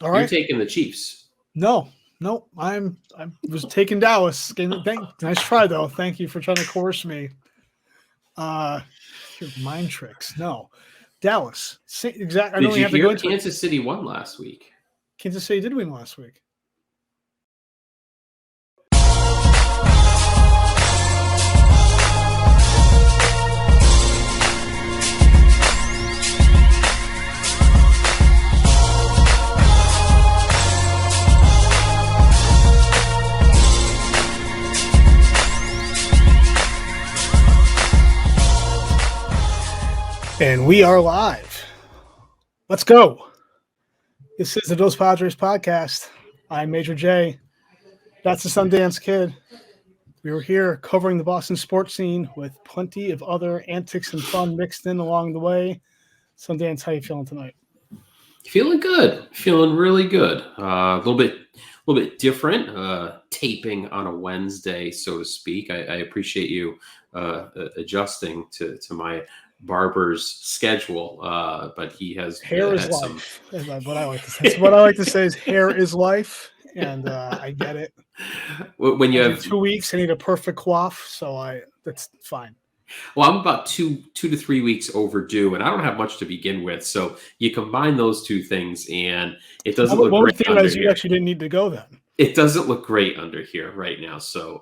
All You're right. taking the Chiefs. No, I was taking Dallas. Nice try though. Thank you for trying to coerce me. Your mind tricks. No, Dallas. Exactly. I Did don't even you have to go hear into it. Kansas City won last week? Kansas City did win last week. And we are live. Let's go. This is the Dos Padres podcast. I'm Major J. That's the Sundance Kid. We were here covering the Boston sports scene with plenty of other antics and fun mixed in along the way. Sundance, how you feeling tonight? Feeling good. Feeling really good. A little bit different. Taping on a Wednesday, so to speak. I appreciate you adjusting to my barber's schedule, but he has Hair is had some. life. That's what I like to say. That's what I like to say is hair is life, and I get it. When you Every have 2 weeks, I need a perfect coif, so that's fine. Well, I'm about two to 3 weeks overdue, and I don't have much to begin with. So you combine those two things, and it doesn't look What great we under theorize you here. actually didn't need to go then. It doesn't look great under here right now. So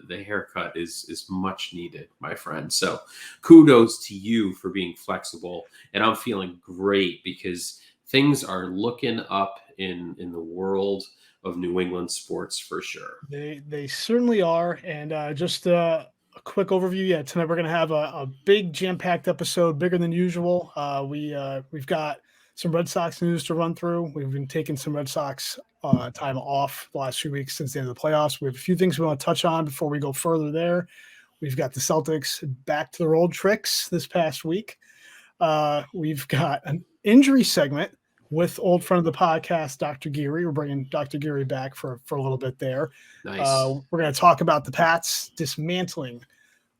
the haircut is much needed, my friend. So kudos to you for being flexible, and I'm feeling great because things are looking up in the world of New England sports for sure. They certainly are, and just a quick overview. Yeah, tonight we're going to have a big jam-packed episode, bigger than usual. We've got some Red Sox news to run through. We've been taking some Red Sox time off the last few weeks since the end of the playoffs. We have a few things we want to touch on before we go further there. We've got the Celtics back to their old tricks this past week. We've got an injury segment with old friend of the podcast, Dr. Geary. We're bringing Dr. Geary back for a little bit there. Nice. We're going to talk about the Pats dismantling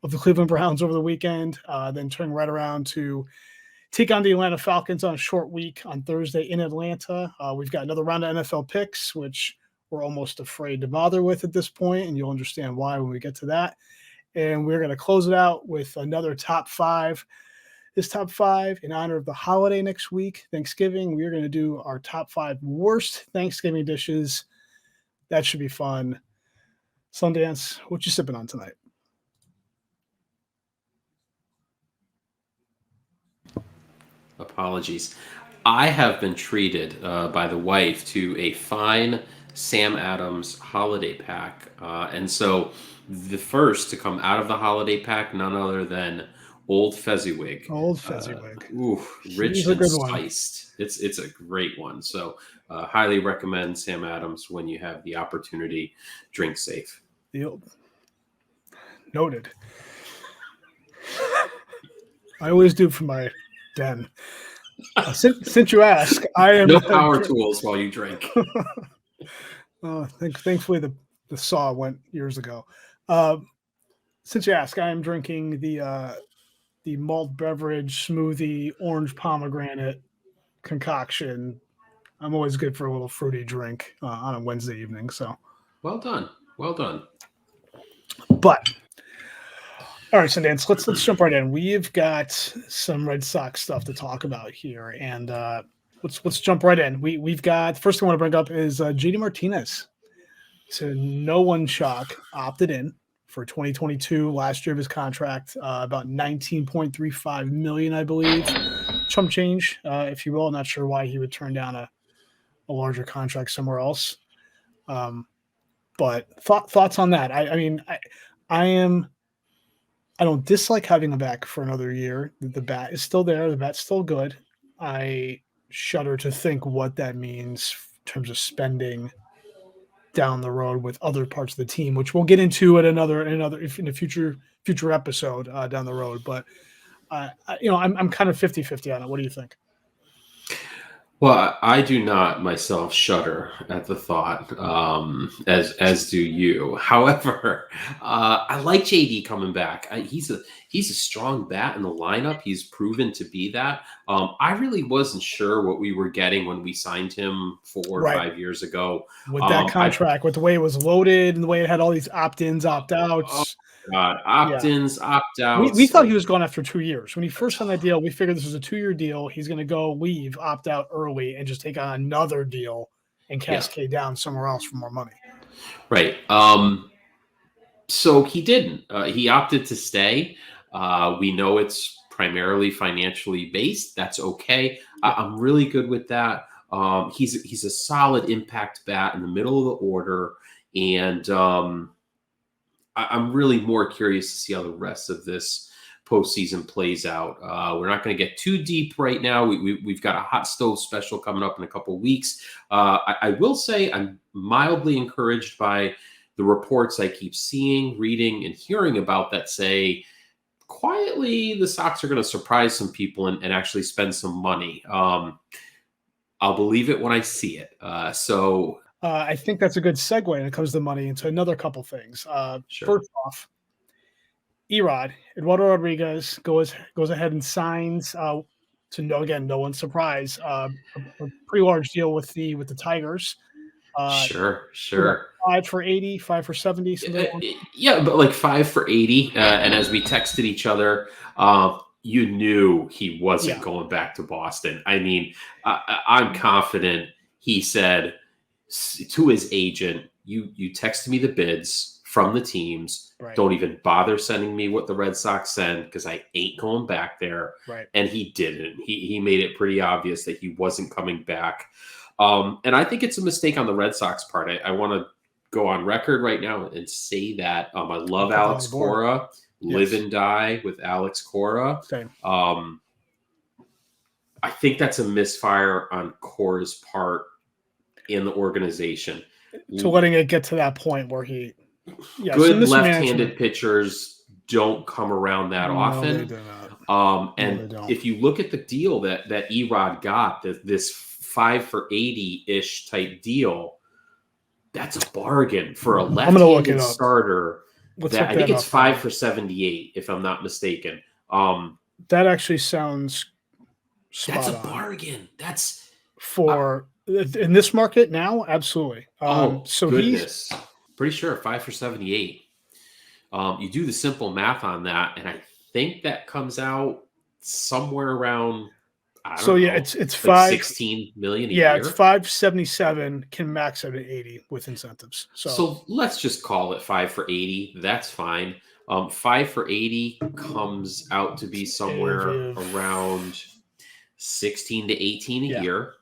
of the Cleveland Browns over the weekend, then turning right around to take on the Atlanta Falcons on a short week on Thursday in Atlanta. We've got another round of NFL picks, which we're almost afraid to bother with at this point, and you'll understand why when we get to that. And we're going to close it out with another top five. This top five in honor of the holiday next week, Thanksgiving. We're going to do our top five worst Thanksgiving dishes. That should be fun. Sundance, what you sipping on tonight? Apologies. I have been treated by the wife to a fine Sam Adams holiday pack. And so the first to come out of the holiday pack, none other than Old Fezziwig. Old Fezziwig. Rich and spiced. It's a great one. So highly recommend Sam Adams when you have the opportunity. Drink safe. Noted. I always do for my den. Since you ask, I am no power tools while you drink. Thankfully, the saw went years ago. Since you ask, I am drinking the malt beverage smoothie orange pomegranate concoction. I'm always good for a little fruity drink on a Wednesday evening. So well done. But all right, Sundance, let's jump right in. We've got some Red Sox stuff to talk about here, and let's jump right in. We've got the first thing I want to bring up is JD Martinez. To no one's shock, opted in for 2022, last year of his contract, about $19.35 million, I believe. Chump change, if you will. Not sure why he would turn down a larger contract somewhere else. But thoughts on that? I don't dislike having him back for another year. The bat is still there. The bat's still good. I shudder to think what that means in terms of spending down the road with other parts of the team, which we'll get into in a future episode down the road. But I'm kind of 50-50 on it. What do you think? Well, I do not myself shudder at the thought, as do you. However, I like JD coming back. He's a strong bat in the lineup. He's proven to be that. I really wasn't sure what we were getting when we signed him 4 or 5 years ago. With that I contract, with the way it was loaded and the way it had all these opt-ins, oh opt-outs. God, Yeah. opt-ins, We opt-outs, thought he like was gone after 2 years. When he first signed that deal, we figured this was a 2-year deal. He's gonna go leave, opt out early, and just take on another deal and yeah, cascade down somewhere else for more money. right. So he didn't. He opted to stay. We know it's primarily financially based. That's okay. Yeah. I'm really good with that. He's a solid impact bat in the middle of the order, and I'm really more curious to see how the rest of this postseason plays out. We're not going to get too deep right now. We've got a hot stove special coming up in a couple of weeks. I will say I'm mildly encouraged by the reports I keep seeing, reading, and hearing about that say quietly the Sox are going to surprise some people and actually spend some money. I'll believe it when I see it. I think that's a good segue when it comes to money into another couple things. Sure. First off, Erod, Eduardo Rodriguez goes ahead and signs to no one's surprise, a pretty large deal with the Tigers. Uh, Sure, what, sure. 5 for 80, 5 for 70, something Uh, along. Yeah, but like 5 for 80. And as we texted each other, you knew he wasn't Yeah, going back to Boston. I mean, I'm confident he said to his agent, "You texted me the bids from the teams. right, Don't even bother sending me what the Red Sox send because I ain't going back there." right. And he didn't. He made it pretty obvious that he wasn't coming back. And I think it's a mistake on the Red Sox part. I want to go on record right now and say that I I'll love put that on Alex the board. Cora, live Yes, and die with Alex Cora. same. Um, I think that's a misfire on Cora's part in the organization. So letting it get to that point where some Good mismanagement. left-handed pitchers don't come around that No, they often. do not. No, they And don't. if you look at the deal that Erod got, this 5 for 80-ish type deal, that's a bargain for a I'm gonna look it left-handed up. starter. Let's That look I think that it's up. 5 for 78, if I'm not mistaken. That actually sounds That's a spot on bargain. That's for in this market now. Absolutely. oh So he's goodness, pretty sure 5 for 78. You do the simple math on that, and I think that comes out somewhere around, I so don't yeah, know, it's like five. 16 million a Yeah, it's year. 577. Can max out at 80 with incentives. So So let's just call it 5 for 80. That's fine. 5 for 80 comes out to be somewhere around 16 to 18 a yeah, year.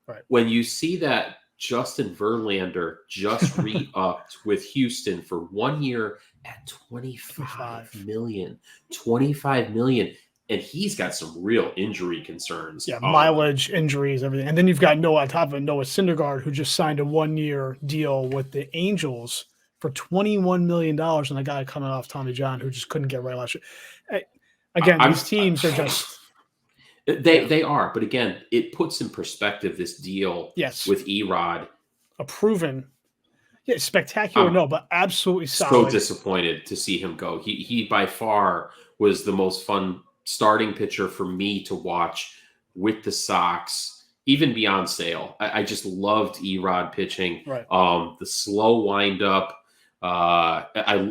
right. When you see that Justin Verlander just re-upped with Houston for 1 year at 25 25. million, 25 million, and he's got some real injury concerns. Yeah, mileage, injuries, everything. And then you've got Noah on top of it, Noah Syndergaard, who just signed a 1-year deal with the Angels for $21 million, and a guy coming off Tommy John who just couldn't get right last year. Again, I'm these teams are just they are, but again, it puts in perspective this deal yes, with Erod. a proven, spectacular, I'm no, but absolutely so solid. disappointed to see him go. He by far was the most fun starting pitcher for me to watch with the Sox, even beyond Sale. I just loved Erod pitching. Right. The slow windup,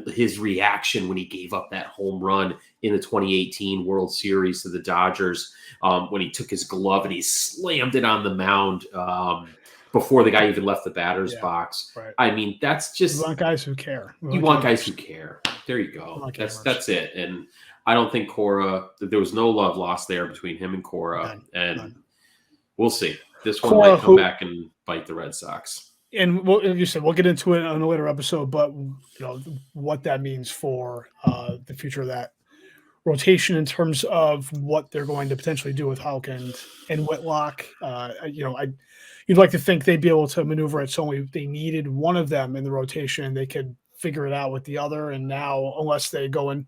his reaction when he gave up that home run in the 2018 World Series to the Dodgers, when he took his glove and he slammed it on the mound. Before the guy even left the batter's Yeah, box. right. I mean, that's We just want guys who care. you want guys who care. There you go. That's it. And I don't think Cora. There was no love lost there between him and Cora, and we'll see. This one Cora, might come back and bite the Red Sox. And like you said, we'll get into it on a later episode, but what that means for the future of that rotation in terms of what they're going to potentially do with Houck and Whitlock. You'd like to think they'd be able to maneuver it. So they needed one of them in the rotation. They could figure it out with the other. And now, unless they go in, a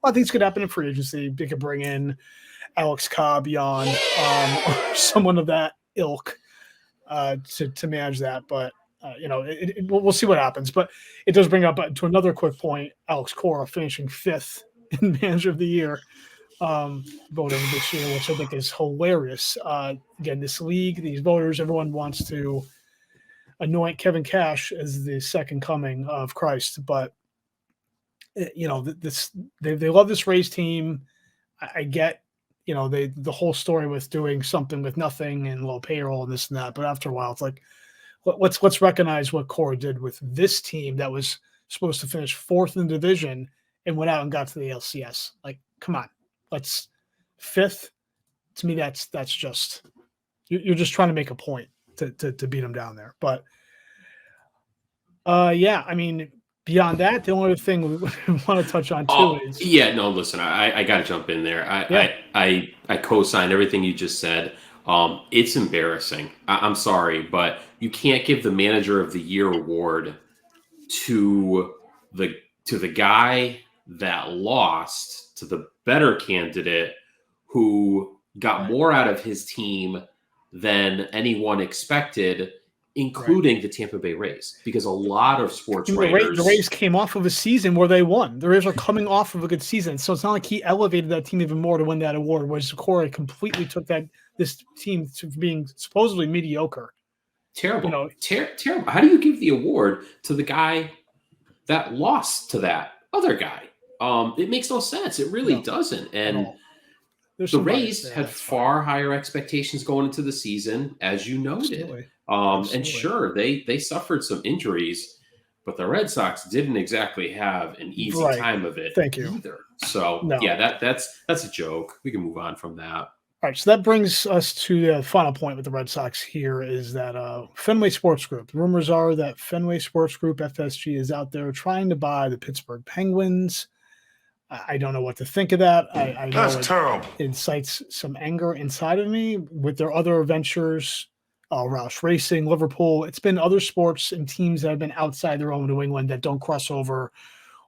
lot of things could happen in free agency. They could bring in Alex Cobb beyond or someone of that ilk to manage that. But we'll see what happens. But it does bring up to another quick point: Alex Cora finishing 5th in Manager of the Year voting this year, which I think is hilarious. Again, this league, these voters, everyone wants to anoint Kevin Cash as the second coming of Christ, but they love this Rays team. I get, the whole story with doing something with nothing and low payroll and this and that, but after a while, it's like, let's recognize what Cora did with this team that was supposed to finish 4th in the division and went out and got to the LCS. Like, come on, let's 5th. To me, that's just you're just trying to make a point to beat them down there. But I mean, beyond that, the only other thing we want to touch on too is listen, I got to jump in there. I co-sign everything you just said. It's embarrassing. I'm sorry, but you can't give the Manager of the Year award to the guy that lost to the better candidate who got more out of his team than anyone expected, including the Tampa Bay Rays, because a lot of sports writers... The Rays came off of a season where they won. The Rays are coming off of a good season, so it's not like he elevated that team even more to win that award, whereas Cora completely took this team to being supposedly mediocre. Terrible. Terrible. How do you give the award to the guy that lost to that other guy? It makes no sense. It really doesn't. And the Rays had far higher expectations going into the season, as you noted. And sure, they suffered some injuries, but the Red Sox didn't exactly have an easy time of it either. So, that's a joke. We can move on from that. All right, so that brings us to the final point with the Red Sox here is that Fenway Sports Group. The rumors are that Fenway Sports Group, FSG, is out there trying to buy the Pittsburgh Penguins. I don't know what to think of that. I know that's terrible. It incites some anger inside of me with their other ventures, Roush Racing, Liverpool. It's been other sports and teams that have been outside their own New England that don't cross over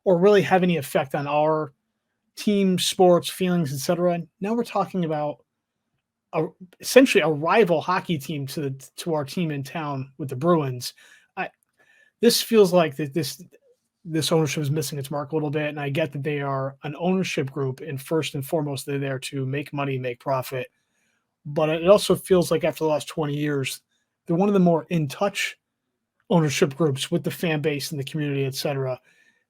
or really have any effect on our team, sports, feelings, etc. Now we're talking about essentially a rival hockey team to our team in town with the Bruins. This feels like that this ownership is missing its mark a little bit, and I get that they are an ownership group, and first and foremost, they're there to make money, make profit. But it also feels like after the last 20 years, they're one of the more in-touch ownership groups with the fan base and the community, etc.,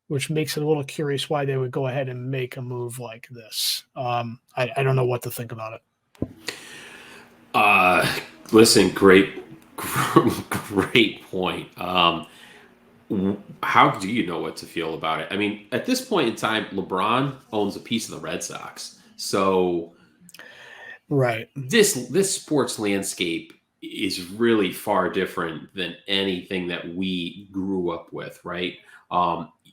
which makes it a little curious why they would go ahead and make a move like this. I don't know what to think about it. Listen, great point. How do you know what to feel about it? I mean, at this point in time, LeBron owns a piece of the Red Sox. So this sports landscape is really far different than anything that we grew up with, right?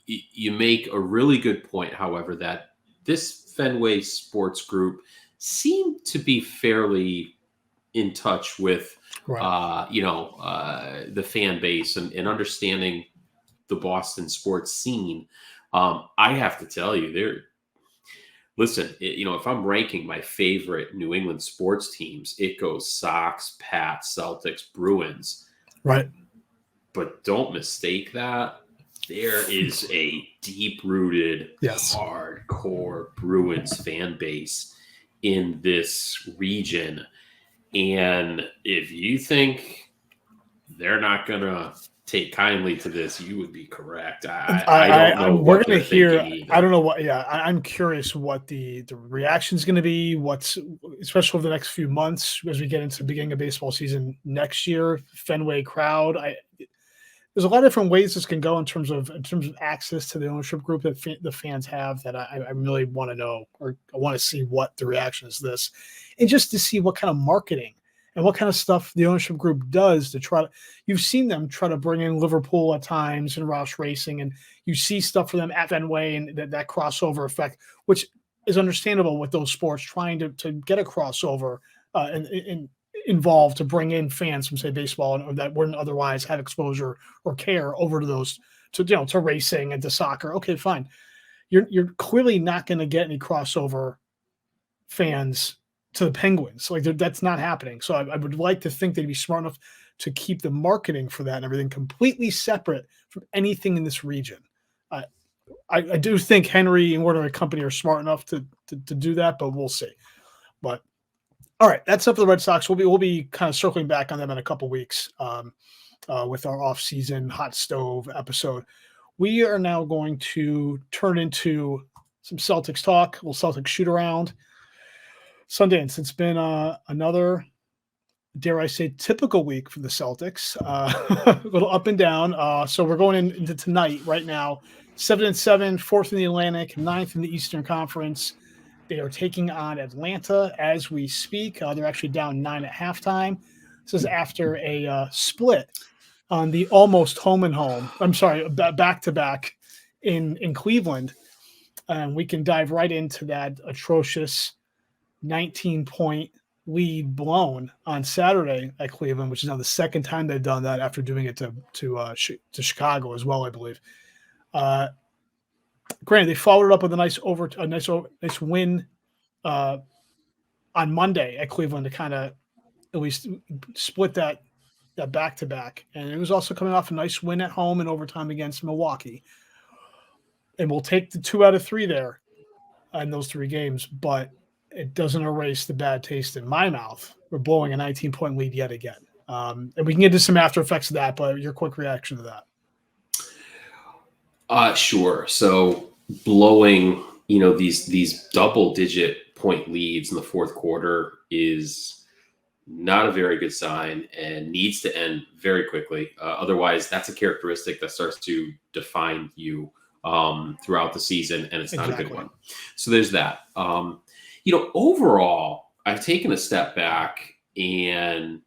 You make a really good point, however, that this Fenway Sports Group seemed to be fairly in touch with, the fan base and understanding the Boston sports scene. I have to tell you, if I'm ranking my favorite New England sports teams, it goes Sox, Pats, Celtics, Bruins. Right. But don't mistake that. There is a deep-rooted, hardcore Bruins fan base in this region. And if you think they're not going to take kindly to this, you would be correct. I don't know. We're going to hear. I don't know what. Yeah, I'm curious what the reaction is going to be. Especially over the next few months as we get into the beginning of baseball season next year. Fenway crowd. There's a lot of different ways this can go in terms of access to the ownership group that the fans have. That I really want to know, or I want to see what the reaction is to this, and just to see what kind of marketing and what kind of stuff the ownership group does to try to. You've seen them try to bring in Liverpool at times and Roush Racing, and you see stuff for them at Fenway and that crossover effect, which is understandable with those sports trying to get a crossover and involved to bring in fans from, say, baseball or that wouldn't otherwise have exposure or care over to those to racing and to soccer. Okay, fine. You're clearly not going to get any crossover fans to the Penguins. Like that's not happening. So I would like to think they'd be smart enough to keep the marketing for that and everything completely separate from anything in this region. I do think Henry and Warner and company are smart enough to do that, but we'll see. But all right, that's up for the Red Sox. We'll be kind of circling back on them in a couple weeks with our off-season hot stove episode. We are now going to turn into some Celtics talk. We'll Celtics shoot around. Sundance, it's been another, dare I say, typical week for the Celtics. A little up and down. So we're going into tonight right now. 7-7, 4th in the Atlantic, 9th in the Eastern Conference. They are taking on Atlanta as we speak. They're actually down 9 at halftime. This is after a split on the almost home and home. I'm sorry, back-to-back in Cleveland. And we can dive right into that atrocious 19-point lead blown on Saturday at Cleveland, which is now the second time they've done that after doing it to Chicago as well, I believe. Granted, they followed it up with a nice win on Monday at Cleveland to kind of at least split that back-to-back. And it was also coming off a nice win at home in overtime against Milwaukee. And we'll take the 2 out of 3 there in those 3 games, but it doesn't erase the bad taste in my mouth. We're blowing a 19-point lead yet again. And we can get into some after effects of that, but your quick reaction to that. Sure. So blowing, these double-digit point leads in the fourth quarter is not a very good sign and needs to end very quickly. Otherwise, that's a characteristic that starts to define you throughout the season, and it's not a good one. So there's that. Overall, I've taken a step back and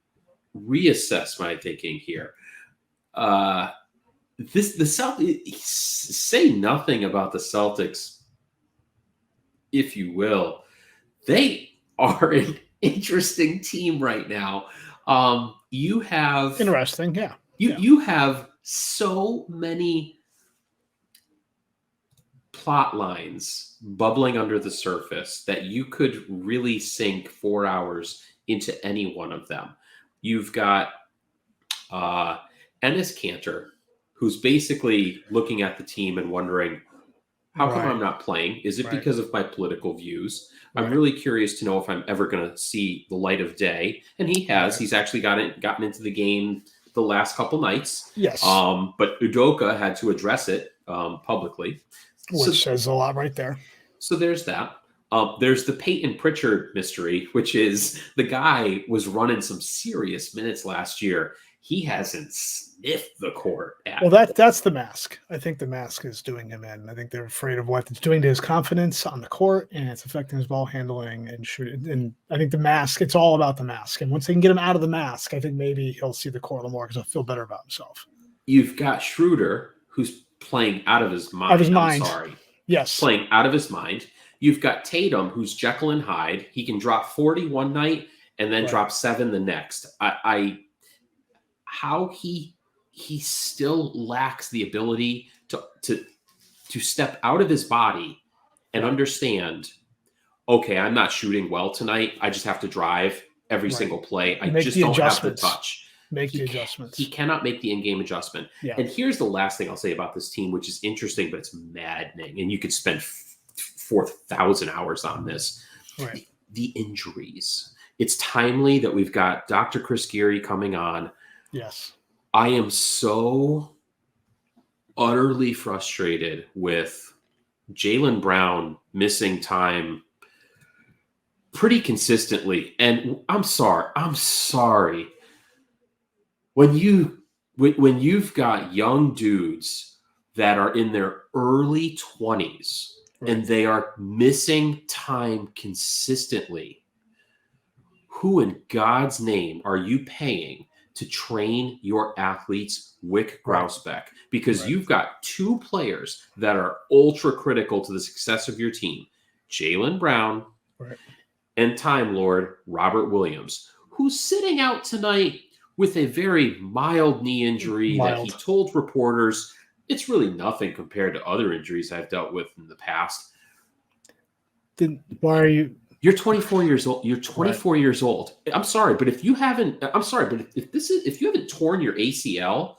reassessed my thinking here. The Celtics, say nothing about the Celtics, if you will. They are an interesting team right now. You have interesting, yeah. You have so many plot lines bubbling under the surface that you could really sink 4 hours into any one of them. You've got Enes Kanter, who's basically looking at the team and wondering, how come I'm not playing? Is it because of my political views? I'm really curious to know if I'm ever going to see the light of day. And he has. He's actually gotten into the game the last couple nights. Yes. But Udoka had to address it publicly. Which says a lot right there. So there's that. There's the Peyton Pritchard mystery, which is the guy was running some serious minutes last year. He hasn't sniffed the court at all. That's the mask. I think the mask is doing him in. I think they're afraid of what it's doing to his confidence on the court, and it's affecting his ball handling and shooting. And I think the mask, it's all about the mask. And once they can get him out of the mask, I think maybe he'll see the court a little more because he'll feel better about himself. You've got Schroeder, who's playing out of his mind. I'm sorry. Yes. Playing out of his mind. You've got Tatum, who's Jekyll and Hyde. He can drop 40 one night and then drop 7 the next. How he still lacks the ability to step out of his body and understand, okay, I'm not shooting well tonight. I just have to drive every single play. I just don't have the touch. Make the adjustments. He cannot make the in-game adjustment. Yeah. And here's the last thing I'll say about this team, which is interesting, but it's maddening. And you could spend 4,000 hours on this. Right. The injuries. It's timely that we've got Dr. Chris Geary coming on. Yes. I am so utterly frustrated with Jaylen Brown missing time pretty consistently. And I'm sorry. When you've got young dudes that are in their early 20s and they are missing time consistently, who in God's name are you paying to train your athletes, Wick Grousbeck? Because you've got 2 players that are ultra critical to the success of your team, Jaylen Brown and Time Lord Robert Williams, who's sitting out tonight with a very mild knee injury that he told reporters it's really nothing compared to other injuries I've dealt with in the past. Why are you You're 24 years old. You're 24 years old. I'm sorry, but if you haven't, if you haven't torn your ACL,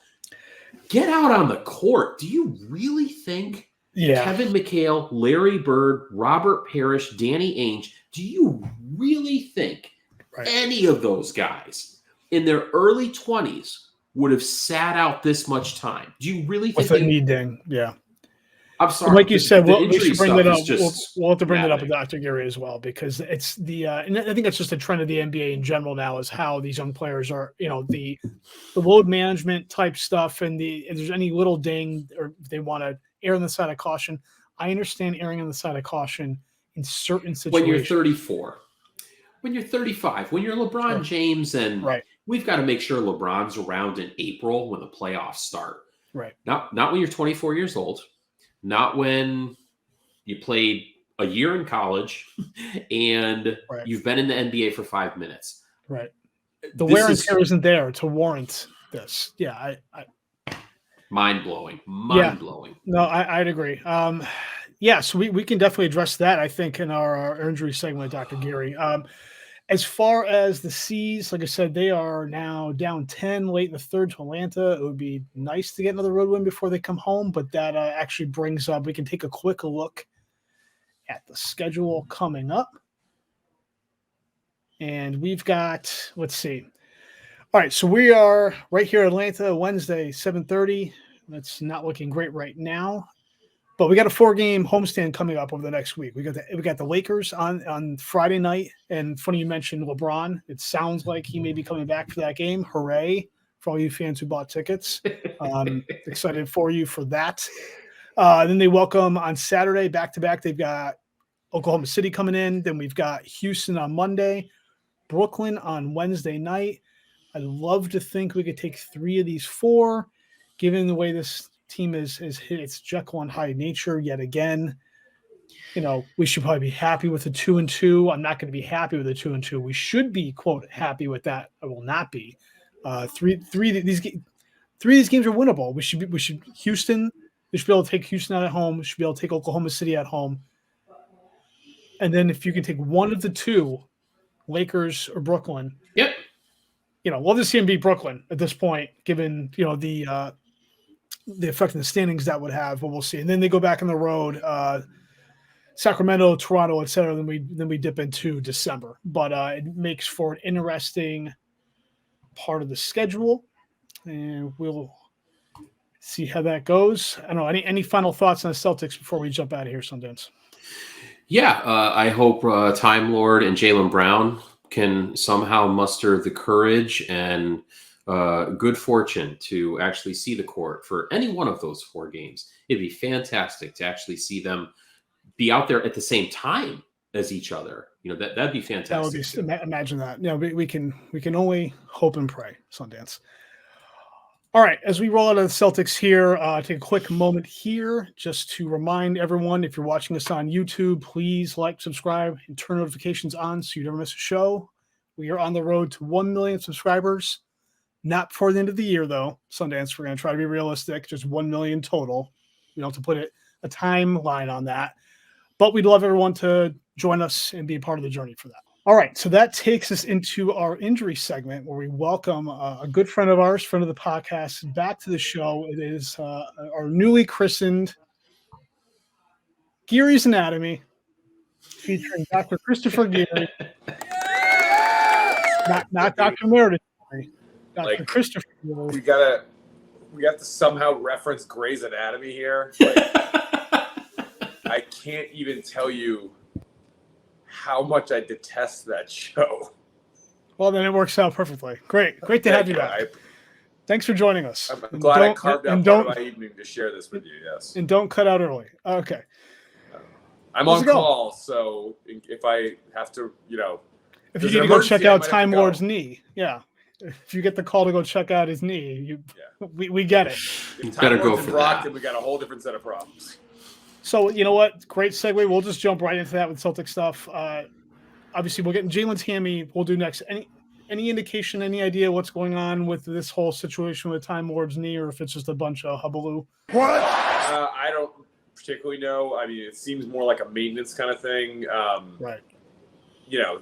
get out on the court. Do you really think Kevin McHale, Larry Bird, Robert Parrish, Danny Ainge, do you really think any of those guys in their early 20s would have sat out this much time? Do you really think with a knee ding? Yeah. I'm sorry. Like you said, we should bring that up. We'll have to bring that up with Dr. Geary as well, because it's and I think that's just a trend of the NBA in general now, is how these young players are, the load management type stuff, and if there's any little ding, or if they want to err on the side of caution. I understand erring on the side of caution in certain situations. When you're 34, when you're 35, when you're LeBron James, and we've got to make sure LeBron's around in April when the playoffs start. Right. Not when you're 24 years old. Not when you played a year in college and you've been in the NBA for 5 minutes. Right. The wear and tear isn't there to warrant this. Yeah. Mind-blowing. Mind-blowing. No, I'd agree. So we can definitely address that, I think, in our injury segment with Dr. Geary. As far as the C's, like I said, they are now down 10 late in the third to Atlanta. It would be nice to get another road win before they come home, but that actually brings up, we can take a quick look at the schedule coming up. And we've got, let's see. All right, so we are right here in Atlanta, Wednesday, 7:30. That's not looking great right now. But we got a 4-game homestand coming up over the next week. We got the Lakers on Friday night, and funny you mentioned LeBron. It sounds like he may be coming back for that game. Hooray for all you fans who bought tickets! Excited for you for that. Then they welcome on Saturday back to back. They've got Oklahoma City coming in. Then we've got Houston on Monday, Brooklyn on Wednesday night. I'd love to think we could take 3 of these 4, given the way this team is hit its Jekyll and Hyde nature yet again. We should probably be happy with the 2-2. I'm not going to be happy with the 2-2. We should be, quote, happy with that. I will not be. Three of these games are winnable. We should Houston. We should be able to take Houston out at home. We should be able to take Oklahoma City at home. And then if you can take one of the 2, Lakers or Brooklyn. Yep. We'll just see him beat Brooklyn at this point, given the effect of the standings that would have, but we'll see. And then they go back on the road, Sacramento, Toronto, et cetera. Then we dip into December, but it makes for an interesting part of the schedule, and we'll see how that goes. I don't know. Any final thoughts on the Celtics before we jump out of here, Sundance? Yeah, I hope Time Lord and Jaylen Brown can somehow muster the courage and good fortune to actually see the court for any one of those 4 games. It'd be fantastic to actually see them be out there at the same time as each other. That'd be fantastic. That would be, imagine that. We can only hope and pray, Sundance. All right, as we roll out of the Celtics here, take a quick moment here just to remind everyone, if you're watching us on YouTube, please like, subscribe, and turn notifications on so you never miss a show. We are on the road to 1 million subscribers. Not before the end of the year, though, Sundance. We're going to try to be realistic, just 1 million total. We don't have to put a timeline on that. But we'd love everyone to join us and be a part of the journey for that. All right, so that takes us into our injury segment, where we welcome a good friend of ours, friend of the podcast, back to the show. It is our newly christened Geary's Anatomy, featuring Dr. Christopher Geary. Not Dr. Meredith Geary. Dr. Christopher Geary. We have to somehow reference Grey's Anatomy here. I can't even tell you how much I detest that show. Well, then it works out perfectly. Great to have you back. Thanks for joining us. I'm glad I carved out part of my evening to share this with you. Yes, and don't cut out early. Okay. I'm on call, so if I have to, if you need to go check out Time Lord's knee, if you get the call to go check out his knee, we get it. You better go for that. Then we got a whole different set of problems. So, you know what? Great segue. We'll just jump right into that with Celtic stuff. Obviously, we'll get Jalen's hammy. We'll do next. Any indication, any idea what's going on with this whole situation with Time Lord's knee, or if it's just a bunch of hubbaloo? What? I don't particularly know. I mean, it seems more like a maintenance kind of thing. Right.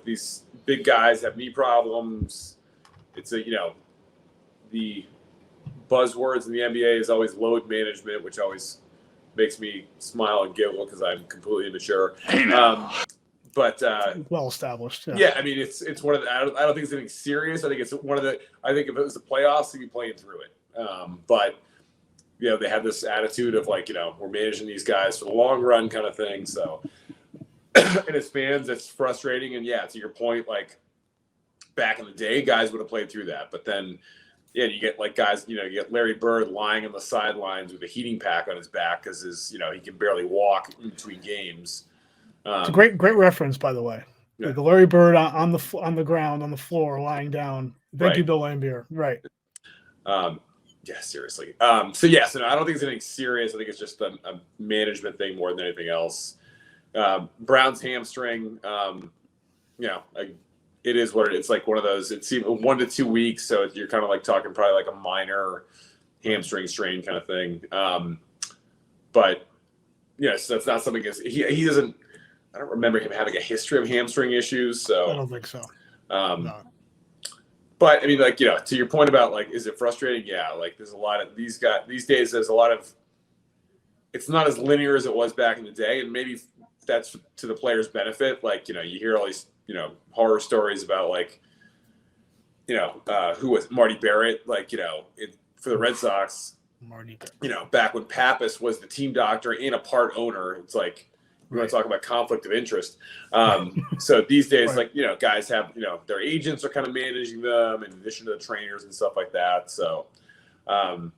these big guys have knee problems. It's the buzzwords in the NBA is always load management, which always makes me smile and giggle because I'm completely immature. But well established. Yeah, I mean it's one of the. I don't think it's anything serious. I think it's one of the. I think if it was the playoffs, he'd be playing through it. But they have this attitude of like we're managing these guys for the long run kind of thing. So, and as fans, it's frustrating. And yeah, to your point, like back in the day, guys would have played through that. But then, yeah, you get like guys. You get Larry Bird lying on the sidelines with a heating pack on his back because he can barely walk in between games. It's a great reference, by the way. Yeah. The Larry Bird on the ground, on the floor, lying down. Thank you, Bill Laimbeer. Right. Yeah, seriously. So no, I don't think it's anything serious. I think it's just a management thing more than anything else. Brown's hamstring, it is what it is. It's like one of those. It's 1 to 2 weeks, so you're kind of like talking probably like a minor hamstring strain kind of thing. But yes, that's not something. He doesn't. I don't remember him having a history of hamstring issues. So I don't think so. No. But I mean, like, to your point about like, is it frustrating? Yeah. Like there's a lot of these days, there's a lot of, it's not as linear as it was back in the day. And maybe that's to the player's benefit. Like, you hear all these, horror stories about like, who was Marty Barrett, like, for the Red Sox, Marty, back when Pappas was the team doctor and a part owner, it's like, we want to talk about conflict of interest. So these days, like, guys have, their agents are kind of managing them in addition to the trainers and stuff like that. So, to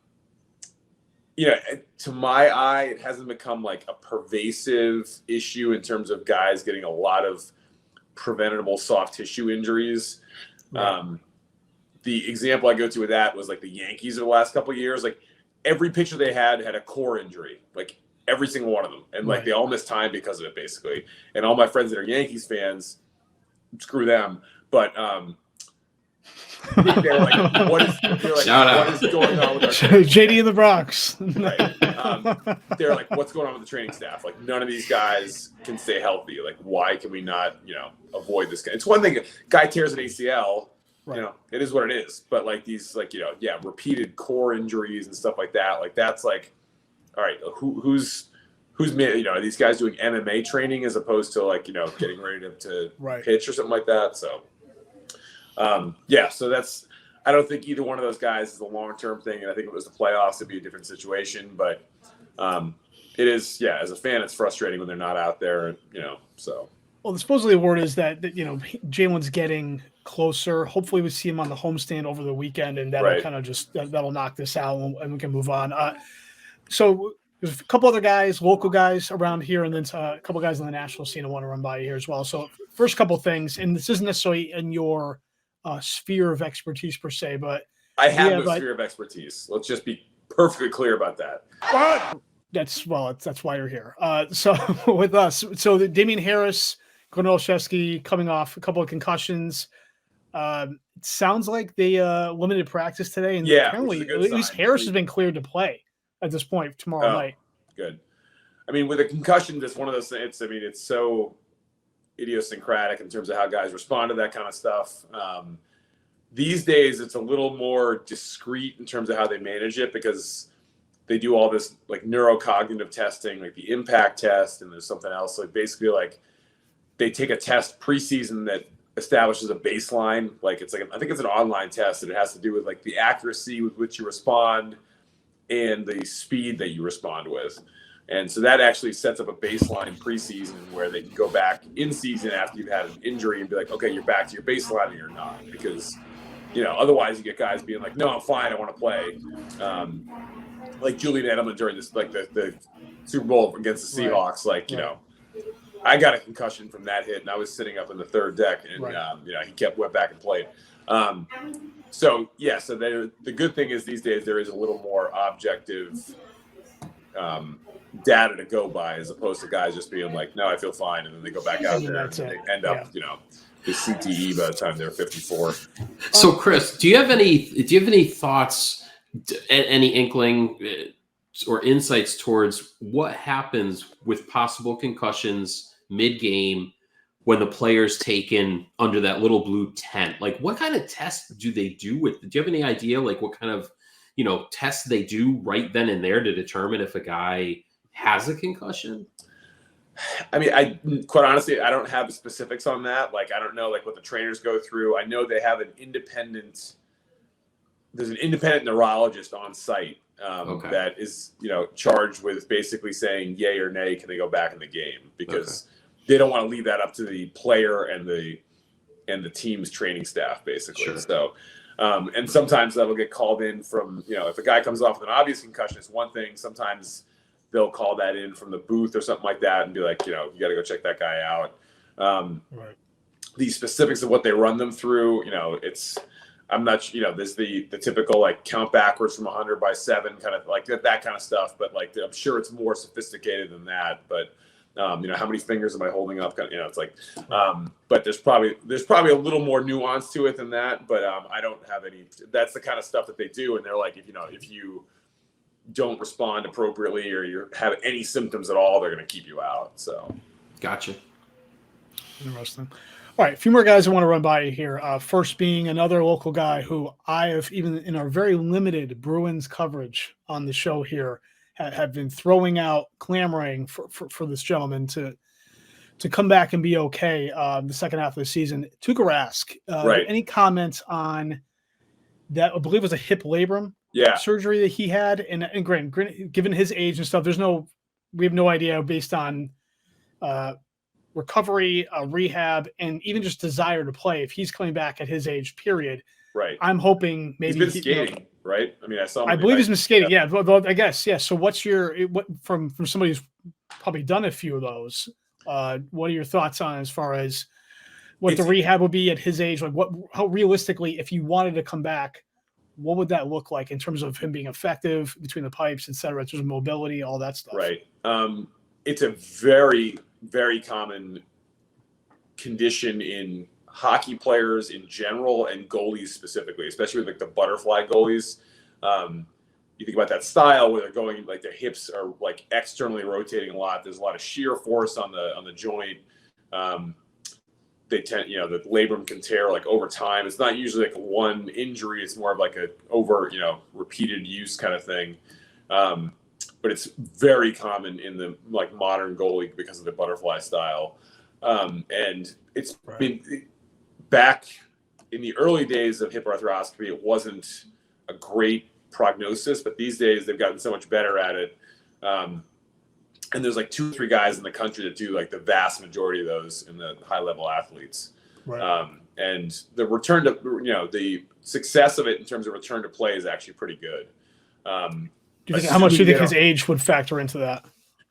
my eye, it hasn't become like a pervasive issue in terms of guys getting a lot of preventable soft tissue injuries. Right. The example I go to with that was like the Yankees of the last couple of years. Like every pitcher they had a core injury, like every single one of them. And like, they all missed time because of it basically. And all my friends that are Yankees fans, screw them. But, they're like, what is going on with our JD in the Bronx? Right. They're like, what's going on with the training staff? Like none of these guys can stay healthy. Like, why can we not, avoid this guy? It's one thing, guy tears an ACL, right. It is what it is. But like these, like, repeated core injuries and stuff like that. Like that's like, all right, who's are these guys doing MMA training as opposed to like, getting ready to pitch or something like that. So, so that's, I don't think either one of those guys is a long-term thing. And I think if it was the playoffs, it'd be a different situation, but, it is, as a fan, it's frustrating when they're not out there, so. Well, supposedly the word is that Jalen's getting closer. Hopefully we see him on the homestand over the weekend and that'll kind of just, that'll knock this out and we can move on. So there's a couple other guys, local guys around here, and then a couple guys on the national scene I want to run by you here as well. So first couple things, and this isn't necessarily in your sphere of expertise per se, but I have no sphere of expertise. Let's just be perfectly clear about that. That's why you're here. So with us, so the Damian Harris, Cornucopia coming off a couple of concussions. It sounds like they limited practice today, and apparently at least Harris has been cleared to play at this point tomorrow night. Good. I mean, with a concussion, it's one of those things. I mean, it's so idiosyncratic in terms of how guys respond to that kind of stuff. These days, it's a little more discreet in terms of how they manage it because they do all this like neurocognitive testing, like the impact test, and there's something else. Like basically, like they take a test preseason that establishes a baseline. Like it's like I think it's an online test, and it has to do with like the accuracy with which you respond and the speed that you respond with. And so that actually sets up a baseline preseason where they can go back in season after you've had an injury and be like, okay, you're back to your baseline and you're not. Because, otherwise you get guys being like, no, I'm fine, I want to play. Like Julian Edelman during this, like the Super Bowl against the Seahawks, I got a concussion from that hit and I was sitting up in the third deck and, he went back and played. So the good thing is these days there is a little more objective data to go by as opposed to guys just being like, no, I feel fine. And then they go back out there and they end up, with CTE by the time they're 54. So Chris, do you have any thoughts, any inkling or insights towards what happens with possible concussions mid-game when the player's taken under that little blue tent? Like, what kind of tests do they do with? Do you have any idea, like, what kind of, tests they do right then and there to determine if a guy has a concussion? I mean, quite honestly, I don't have the specifics on that. Like, I don't know, like, what the trainers go through. I know they have there's an independent neurologist on site that is, charged with basically saying yay or nay, can they go back in the game? Because they don't want to leave that up to the player and the team's training staff, basically. Sure. So, and sometimes that'll get called in from, if a guy comes off with an obvious concussion, it's one thing. Sometimes they'll call that in from the booth or something like that and be like, you got to go check that guy out. Right. The specifics of what they run them through, I'm not, there's the typical, like, count backwards from 100 by 7 kind of like that kind of stuff. But, like, I'm sure it's more sophisticated than that. But, how many fingers am I holding up? It's like, but there's probably a little more nuance to it than that. But I don't have any. That's the kind of stuff that they do. And they're like, if you don't respond appropriately or you have any symptoms at all, they're going to keep you out. So, gotcha. Interesting. All right, a few more guys I want to run by you here. First being another local guy who I have, even in our very limited Bruins coverage on the show here, have been clamoring for this gentleman to come back and be okay the second half of the season. Tuukka Rask, right. Any comments on that? I believe it was a hip labrum surgery that he had. And granted, given his age and stuff, we have no idea based on recovery, rehab, and even just desire to play. If he's coming back at his age, period. Right. I'm hoping maybe he's been skating, right? I mean, I saw him. I believe he's been skating. Yeah. Well, I guess. Yeah. So what from somebody who's probably done a few of those, what are your thoughts on as far as what the rehab would be at his age? Like how realistically, if you wanted to come back, what would that look like in terms of him being effective between the pipes, et cetera, in terms of mobility, all that stuff? Right. It's a very, very common condition in hockey players in general and goalies specifically, especially with, like, the butterfly goalies. You think about that style where they're going, like, their hips are, like, externally rotating a lot. There's a lot of shear force on the joint. They tend, the labrum can tear, like, over time. It's not usually like one injury. It's more of like a over, repeated use kind of thing. But it's very common in the, like, modern goalie because of the butterfly style. And it's been back in the early days of hip arthroscopy. It wasn't a great prognosis, but these days they've gotten so much better at it. And there's like 2 or 3 guys in the country that do, like, the vast majority of those in the high level athletes. Right. And the return to, the success of it in terms of return to play is actually pretty good. How much do you think his age would factor into that?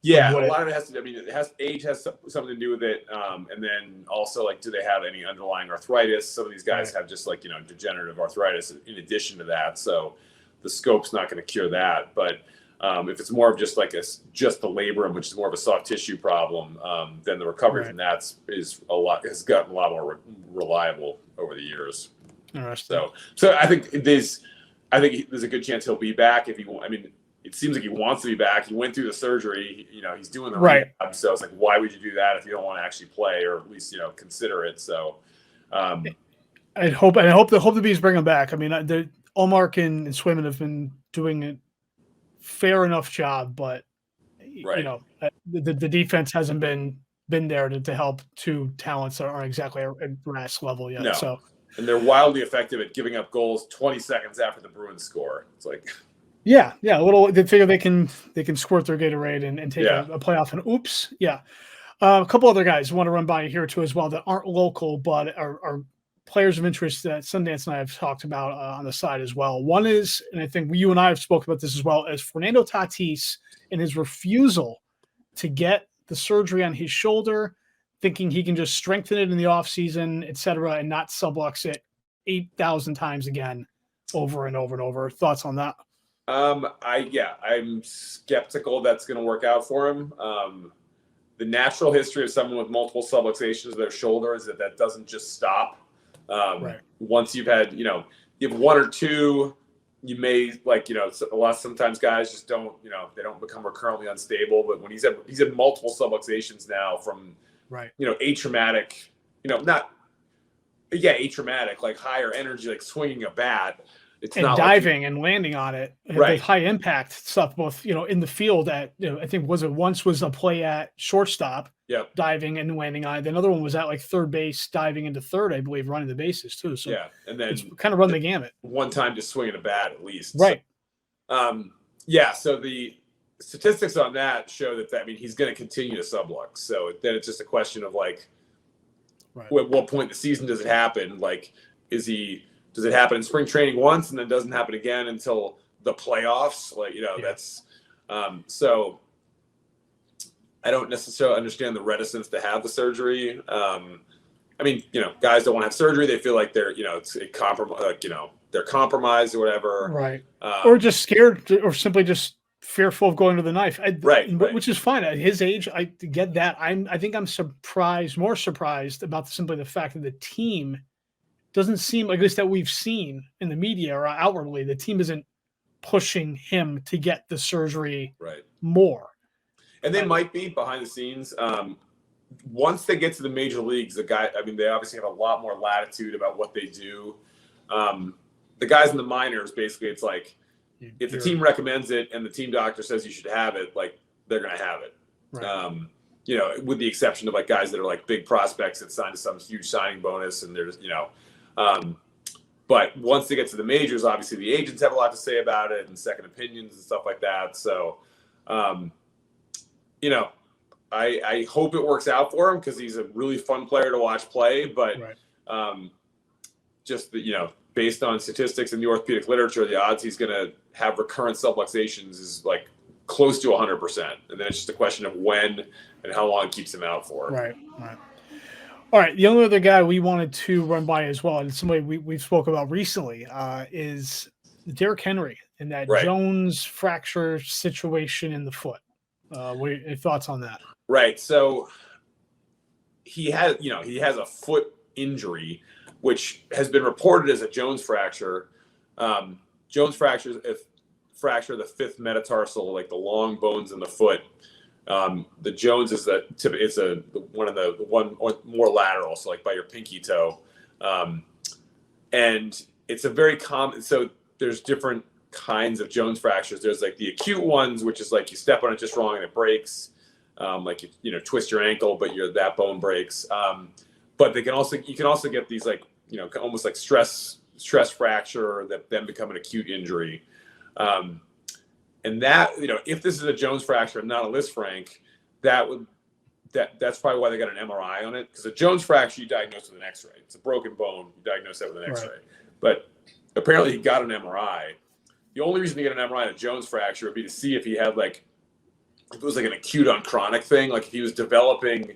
Yeah, a lot of it has to. Age has something to do with it, and then also, like, do they have any underlying arthritis? Some of these guys have just, like, degenerative arthritis in addition to that. So the scope's not going to cure that. But if it's more of just like just the labrum, which is more of a soft tissue problem, then the recovery from that has gotten a lot more reliable over the years. So I think there's a good chance he'll be back if he. It seems like he wants to be back. He went through the surgery. He's doing the rehab. So it's like, why would you do that if you don't want to actually play, or at least consider it? So I hope the Bees bring him back. I mean, Allmark and Swayman have been doing a fair enough job, but the defense hasn't been there to help 2 talents that aren't exactly at Rask level yet. No. So, and they're wildly effective at giving up goals 20 seconds after the Bruins score. It's like. Yeah, a little. They figure they can squirt their Gatorade and take a playoff. And oops, a couple other guys I want to run by here too as well that aren't local but are players of interest that Sundance and I have talked about on the side as well. One is, and I think you and I have spoken about this as well, as Fernando Tatis and his refusal to get the surgery on his shoulder, thinking he can just strengthen it in the offseason, et cetera, and not sublux it 8,000 times again over and over and over. Thoughts on that? I'm skeptical that's going to work out for him. The natural history of someone with multiple subluxations of their shoulder is that doesn't just stop. Once you've had, you have 1 or 2, you may sometimes guys just don't, they don't become recurrently unstable. But when he's had multiple subluxations now from Right. atraumatic, not atraumatic, like higher energy, like swinging a bat. It's and not diving and landing on it, right? The high impact stuff, both in the field at I think was a play at shortstop, Yep. diving and landing on it. The other one was at like third base, diving into third, I believe, running the bases too. So and then it's kind of run the gamut. One time just swinging a bat at least, right? So, so the statistics on that show that he's going to continue to sublux. So then it's just a question of like, at what point in the season does it happen? Like, does it happen in spring training once and then doesn't happen again until the playoffs? Like, that's so I don't necessarily understand the reticence to have the surgery. Guys don't want to have surgery. They feel like they're, it's a they're compromised or whatever. Right. Or just scared or simply just fearful of going to the knife. Right. Which is fine. At his age, I get that. I think I'm more surprised about simply the fact that the team doesn't seem, like, at least that we've seen in the media or outwardly, the team isn't pushing him to get the surgery more. And they might be behind the scenes. Once they get to the major leagues, they obviously have a lot more latitude about what they do. The guys in the minors, basically, it's like, if the team recommends it and the team doctor says you should have it, like, they're going to have it. Right. With the exception of like guys that are like big prospects that signed some huge signing bonus, and there's, but once they get to the majors, obviously the agents have a lot to say about it and second opinions and stuff like that. So, I hope it works out for him because he's a really fun player to watch play. But just based on statistics in the orthopedic literature, the odds he's going to have recurrent subluxations is like close to 100%. And then it's just a question of when and how long it keeps him out for. Right. All right. The only other guy we wanted to run by as well, and somebody we spoke about recently, is Derrick Henry and that Jones fracture situation in the foot. What are your thoughts on that? Right. So he has a foot injury, which has been reported as a Jones fracture. Jones fracture the fifth metatarsal, like the long bones in the foot. The Jones is one of the more lateral, so like by your pinky toe. And it's a very common. So there's different kinds of Jones fractures. There's like the acute ones, which is like you step on it just wrong and it breaks. Like you twist your ankle, but that bone breaks. But you can also get these like almost like stress fracture that then become an acute injury. And that, if this is a Jones fracture and not a Lisfranc, that's probably why they got an MRI on it. Because a Jones fracture, you diagnose with an X-ray. It's a broken bone, you diagnose that with an X-ray. But apparently he got an MRI. The only reason to get an MRI on a Jones fracture would be to see if he had if it was like an acute on chronic thing, like if he was developing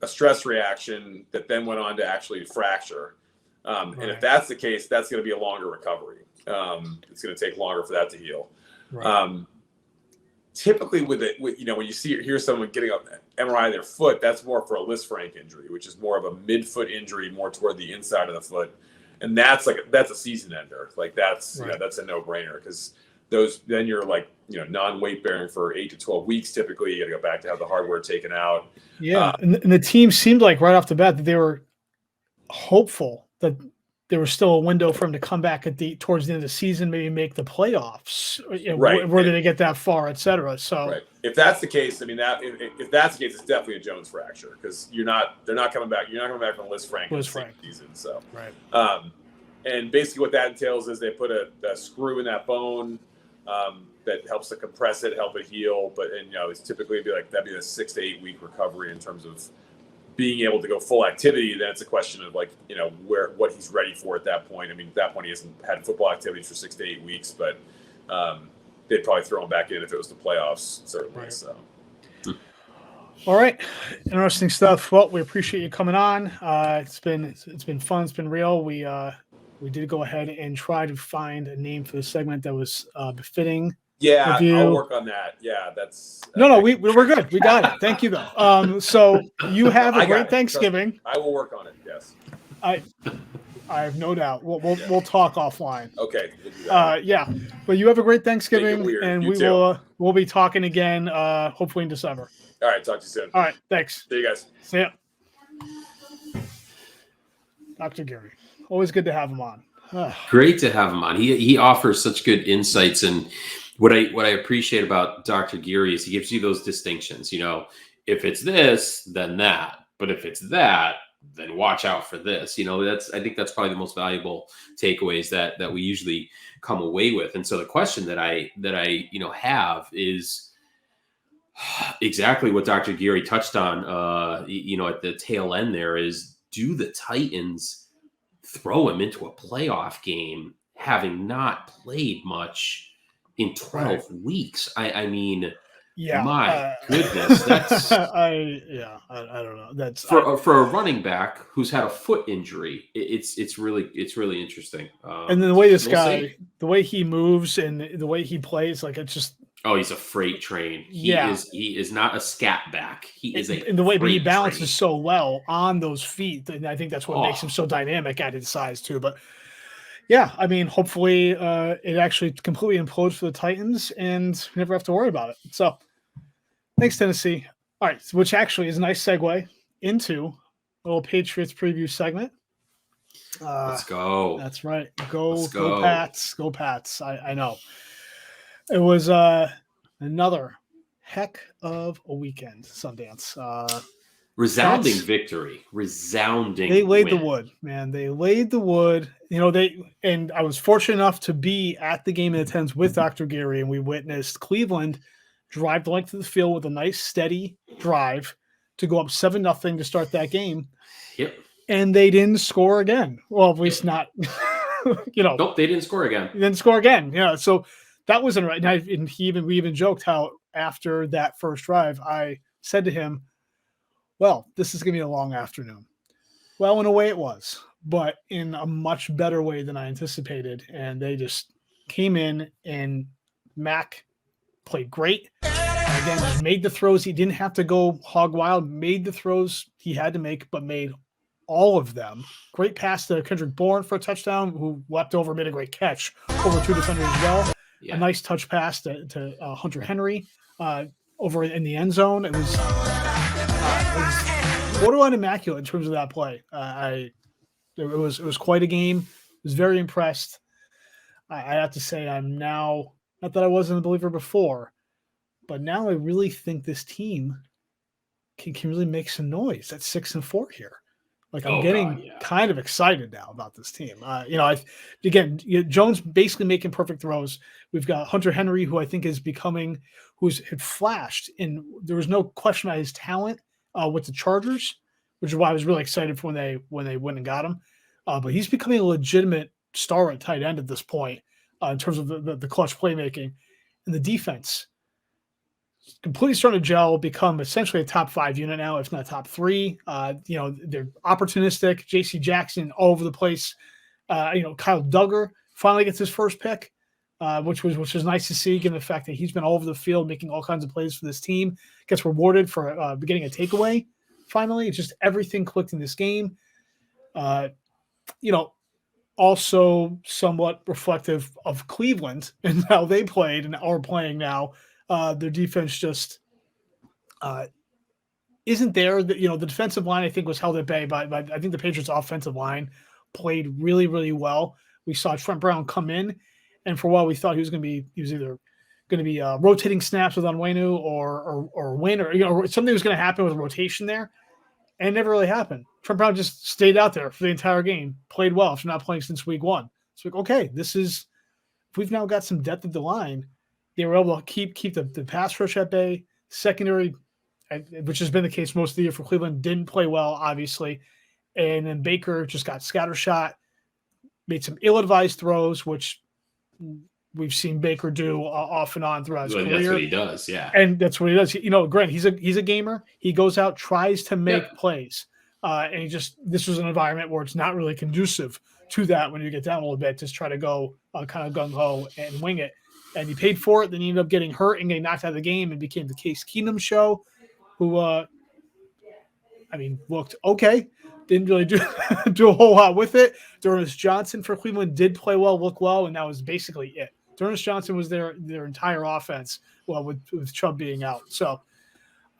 a stress reaction that then went on to actually fracture. And if that's the case, that's going to be a longer recovery. It's going to take longer for that to heal. Right. Typically when you hear someone getting an MRI of their foot, that's more for a Lisfranc injury, which is more of a midfoot injury, more toward the inside of the foot. And that's a season ender. Like that's a no-brainer because then you're non-weight bearing for 8 to 12 weeks. Typically you got to go back to have the hardware taken out. Yeah. And the team seemed like right off the bat that they were hopeful that there was still a window for him to come back towards the end of the season, maybe make the playoffs, whether they get that far, et cetera. So if that's the case, if that's the case, it's definitely a Jones fracture because they're not coming back. You're not coming back from Lisfranc in the same season. So and basically what that entails is they put a screw in that bone that helps to compress it, help it heal. But it's typically that'd be a 6 to 8 week recovery in terms of being able to go full activity. Then it's a question of what he's ready for at that point. At that point he hasn't had football activities for 6 to 8 weeks, but they'd probably throw him back in if it was the playoffs, certainly. Right. So. All right. Interesting stuff. Well, we appreciate you coming on. It's been fun. It's been real. We did go ahead and try to find a name for the segment that was befitting. Yeah, I'll work on that. Yeah, that's no, we're good. We got it. Thank you though. So you have a great Thanksgiving. I will work on it. Yes. I have no doubt. We'll talk offline. Okay. We'll do that. Yeah, but you have a great Thanksgiving, weird. and You too. we'll be talking again. Hopefully in December. All right. Talk to you soon. All right. Thanks. See you guys. See ya. Dr. Geary. Always good to have him on. Great to have him on. He offers such good insights, and what I appreciate about Dr. Geary is he gives you those distinctions. You know, if it's this, then that. But if it's that, then watch out for this. You know, I think that's probably the most valuable takeaways that we usually come away with. And so the question that I have is exactly what Dr. Geary touched on. At the tail end there is, do the Titans throw him into a playoff game having not played much in 12 weeks? I mean, yeah, my goodness, that's I don't know. That's for a running back who's had a foot injury. It's really interesting. And then the way this guy, the way he moves and the way he plays, like it's just. Oh, he's a freight train. He is not a scat back. He is and the way he balances so well on those feet, and I think that's what makes him so dynamic at his size too. But yeah, I mean, hopefully it actually completely implodes for the Titans, and we never have to worry about it. So thanks, Tennessee. All right, which actually is a nice segue into a little Patriots preview segment. Let's go. That's right. Go Pats. Go Pats. I know. It was another heck of a weekend, Sundance. Resounding victory. Resounding. They laid the wood, man. They laid the wood. You know, and I was fortunate enough to be at the game in attendance with Dr. Geary, and we witnessed Cleveland drive the length of the field with a nice, steady drive to go up 7-0 to start that game. Yep. And they didn't score again. Well, at least not, Nope, they didn't score again. They didn't score again. Yeah, so that wasn't right. And we even joked how after that first drive, I said to him, well, this is going to be a long afternoon. Well, in a way it was, but in a much better way than I anticipated. And they just came in, and Mac played great. Again, just made the throws. He didn't have to go hog wild, made the throws he had to make, but made all of them. Great pass to Kendrick Bourne for a touchdown, who leapt over, made a great catch over 2 defenders as well. Yeah. A nice touch pass to Hunter Henry over in the end zone. It was borderline immaculate in terms of that play. It was quite a game. I was very impressed. I have to say, I'm now, not that I wasn't a believer before, but now I really think this team can really make some noise at 6-4 here. Like I'm getting kind of excited now about this team. Jones basically making perfect throws. We've got Hunter Henry, who I think is becoming, had flashed, and there was no question about his talent with the Chargers, which is why I was really excited for when they went and got him. But he's becoming a legitimate star at tight end at this point in terms of the clutch playmaking, and the defense completely starting to gel, become essentially a top 5 unit now, if not top 3. They're opportunistic. J.C. Jackson all over the place. Kyle Duggar finally gets his first pick, which was nice to see, given the fact that he's been all over the field making all kinds of plays for this team. Gets rewarded for getting a takeaway. Finally, it's just everything clicked in this game. Also somewhat reflective of Cleveland and how they played and are playing now. Their defense just isn't there. The defensive line, I think, was held at bay by I think the Patriots' offensive line played really, really well. We saw Trent Brown come in, and for a while we thought he was either going to be rotating snaps with Onwenu or win, or something was going to happen with a rotation there, and it never really happened. Trent Brown just stayed out there for the entire game, played well after not playing since week 1. It's like, okay, we've now got some depth at the line. They were able to keep the pass rush at bay. Secondary, which has been the case most of the year for Cleveland, didn't play well, obviously. And then Baker just got scattershot, made some ill-advised throws, which we've seen Baker do off and on throughout his career. That's what he does, yeah. And that's what he does. Grant, he's a gamer. He goes out, tries to make plays. And this was an environment where it's not really conducive to that when you get down a little bit. Just try to go kind of gung-ho and wing it. And he paid for it. Then he ended up getting hurt and getting knocked out of the game, and became the Case Keenum show, who, looked okay. didn't really do do a whole lot with it. Dermis Johnson for Cleveland did play well, look well, and that was basically it. Dermis Johnson was their entire offense, well, with Chubb being out. So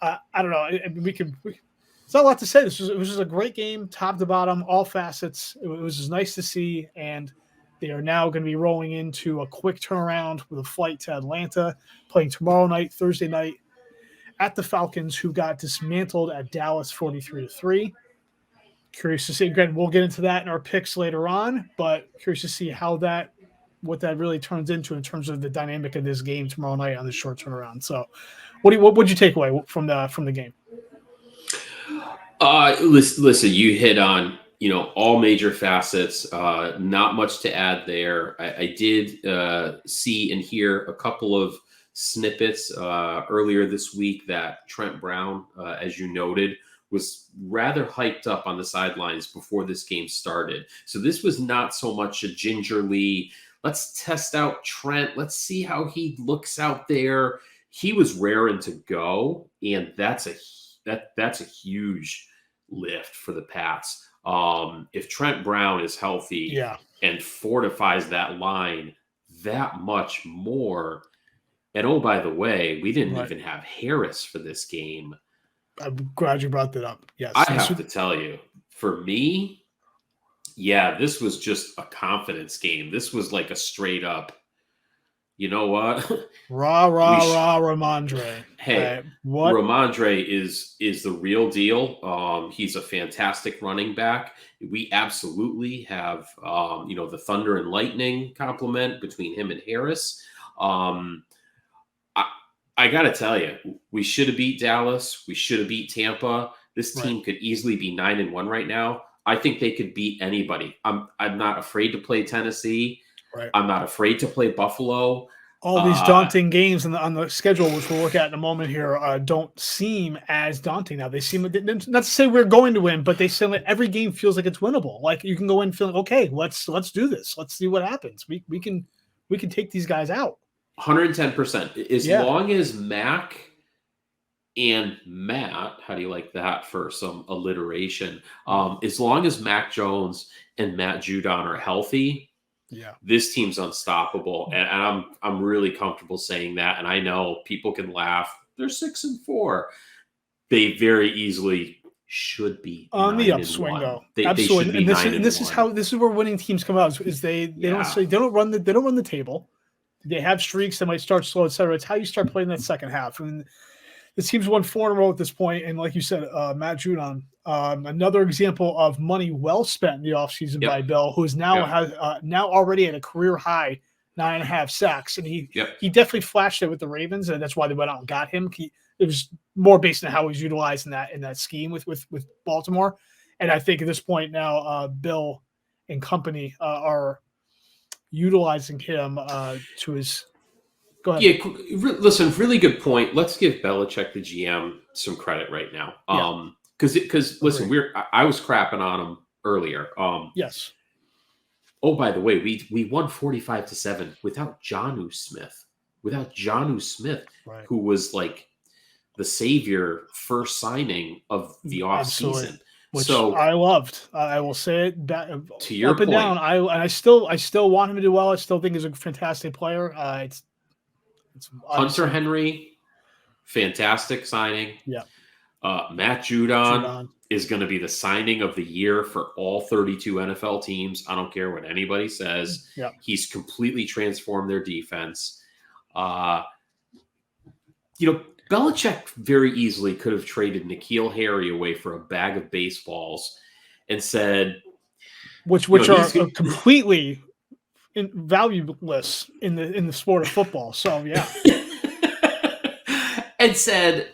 I don't know. It's not a lot to say. It was just a great game, top to bottom, all facets. It was just nice to see, and they are now going to be rolling into a quick turnaround with a flight to Atlanta, playing tomorrow night, Thursday night, at the Falcons, who got dismantled at Dallas 43-3. Curious to see. Again, we'll get into that in our picks later on, but curious to see what that really turns into in terms of the dynamic of this game tomorrow night on the short turnaround. So, what would you take away from the game? Listen, you hit on all major facets. Not much to add there. I did see and hear a couple of snippets earlier this week that Trent Brown, as you noted, was rather hyped up on the sidelines before this game started. So this was not so much a gingerly, let's test out Trent, let's see how he looks out there. He was raring to go, and that's a huge lift for the Pats. If Trent Brown is healthy and fortifies that line that much more, and oh, by the way, we didn't even have Harris for this game. I'm glad you brought that up. Yes. I have to tell you, for me, this was just a confidence game. This was like a straight up, you know what? Ramondre. Hey, what? Ramondre is the real deal. He's a fantastic running back. We absolutely have, the thunder and lightning complement between him and Harris. I got to tell you, we should have beat Dallas. We should have beat Tampa. This team could easily be 9-1 right now. I think they could beat anybody. I'm not afraid to play Tennessee. Right. I'm not afraid to play Buffalo. All these daunting games on the schedule, which we'll look at in a moment here, don't seem as daunting now. They seem, not to say we're going to win, but they seem like every game feels like it's winnable. Like you can go in feeling, okay, let's do this. Let's see what happens. We can take these guys out. 110%. As long as Mac and Matt, how do you like that for some alliteration? As long as Mac Jones and Matt Judon are healthy, this team's unstoppable. And I'm really comfortable saying that. And I know people can laugh. They're 6-4. They very easily should be on the upswing, though. Absolutely. And this is where winning teams come out. Is they don't run the table. They have streaks that might start slow, etc. It's how you start playing that second half. And the team's won 4 in a row at this point. And like you said, Matt Judon, another example of money well spent in the offseason by Bill, who is now now already at a career high 9.5 sacks. And he definitely flashed it with the Ravens, and that's why they went out and got him. It was more based on how he's utilized in that scheme with Baltimore. And I think at this point now, Bill and company are utilizing him to his. Go ahead. Yeah, listen, really good point. Let's give Belichick, the GM, some credit right now. Because listen, I was crapping on him earlier. Yes. Oh, by the way, we won 45-7 without Jonnu Smith. Who was like the savior first signing of the offseason. Which I loved. I will say it to your up and point. Down. I still want him to do well. I still think he's a fantastic player. It's Hunter Henry, fantastic signing. Yeah. Matt Judon is going to be the signing of the year for all 32 NFL teams. I don't care what anybody says. Yeah. He's completely transformed their defense. Belichick very easily could have traded N'Keal Harry away for a bag of baseballs and said, which are completely valueless in the sport of football. So yeah, and said,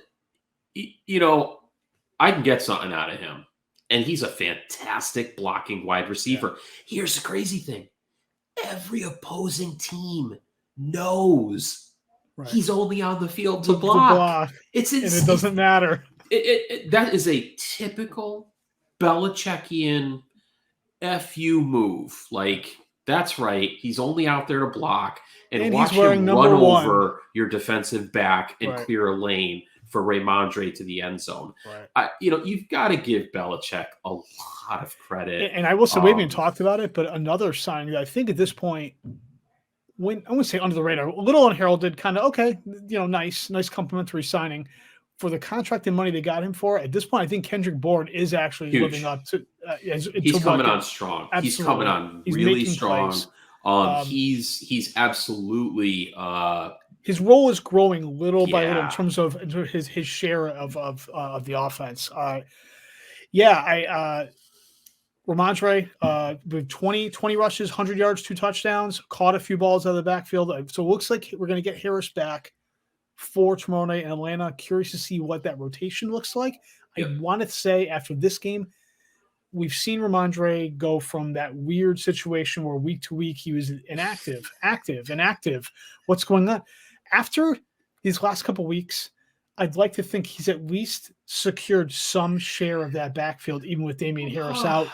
I can get something out of him, and he's a fantastic blocking wide receiver. Here's the crazy thing: every opposing team knows. Right. He's only on the field to block. It's insane. And it doesn't matter. That is a typical Belichickian FU move. Like, that's right. He's only out there to block and watch him run over your defensive back and clear a lane for Ramondre to the end zone. Right. You've got to give Belichick a lot of credit. And I will say, we haven't even talked about it, but another signing that I think at this point, when I wouldn't say under the radar, a little unheralded, kind of okay, nice complimentary signing for the contract and money they got him for. At this point, I think Kendrick Bourne is actually Huge. living up to. He's coming on strong. Absolutely. He's coming on really strong. Plays. He's absolutely. His role is growing little by little in Yeah. terms of his share of the offense. Ramondre with 20 rushes, 100 yards, 2 touchdowns, caught a few balls out of the backfield. So it looks like we're going to get Harris back for tomorrow night in Atlanta. Curious to see what that rotation looks like. Yep. I want to say after this game, we've seen Ramondre go from that weird situation where week to week he was inactive. What's going on? After these last couple weeks, I'd like to think he's at least secured some share of that backfield, even with Damian Harris out.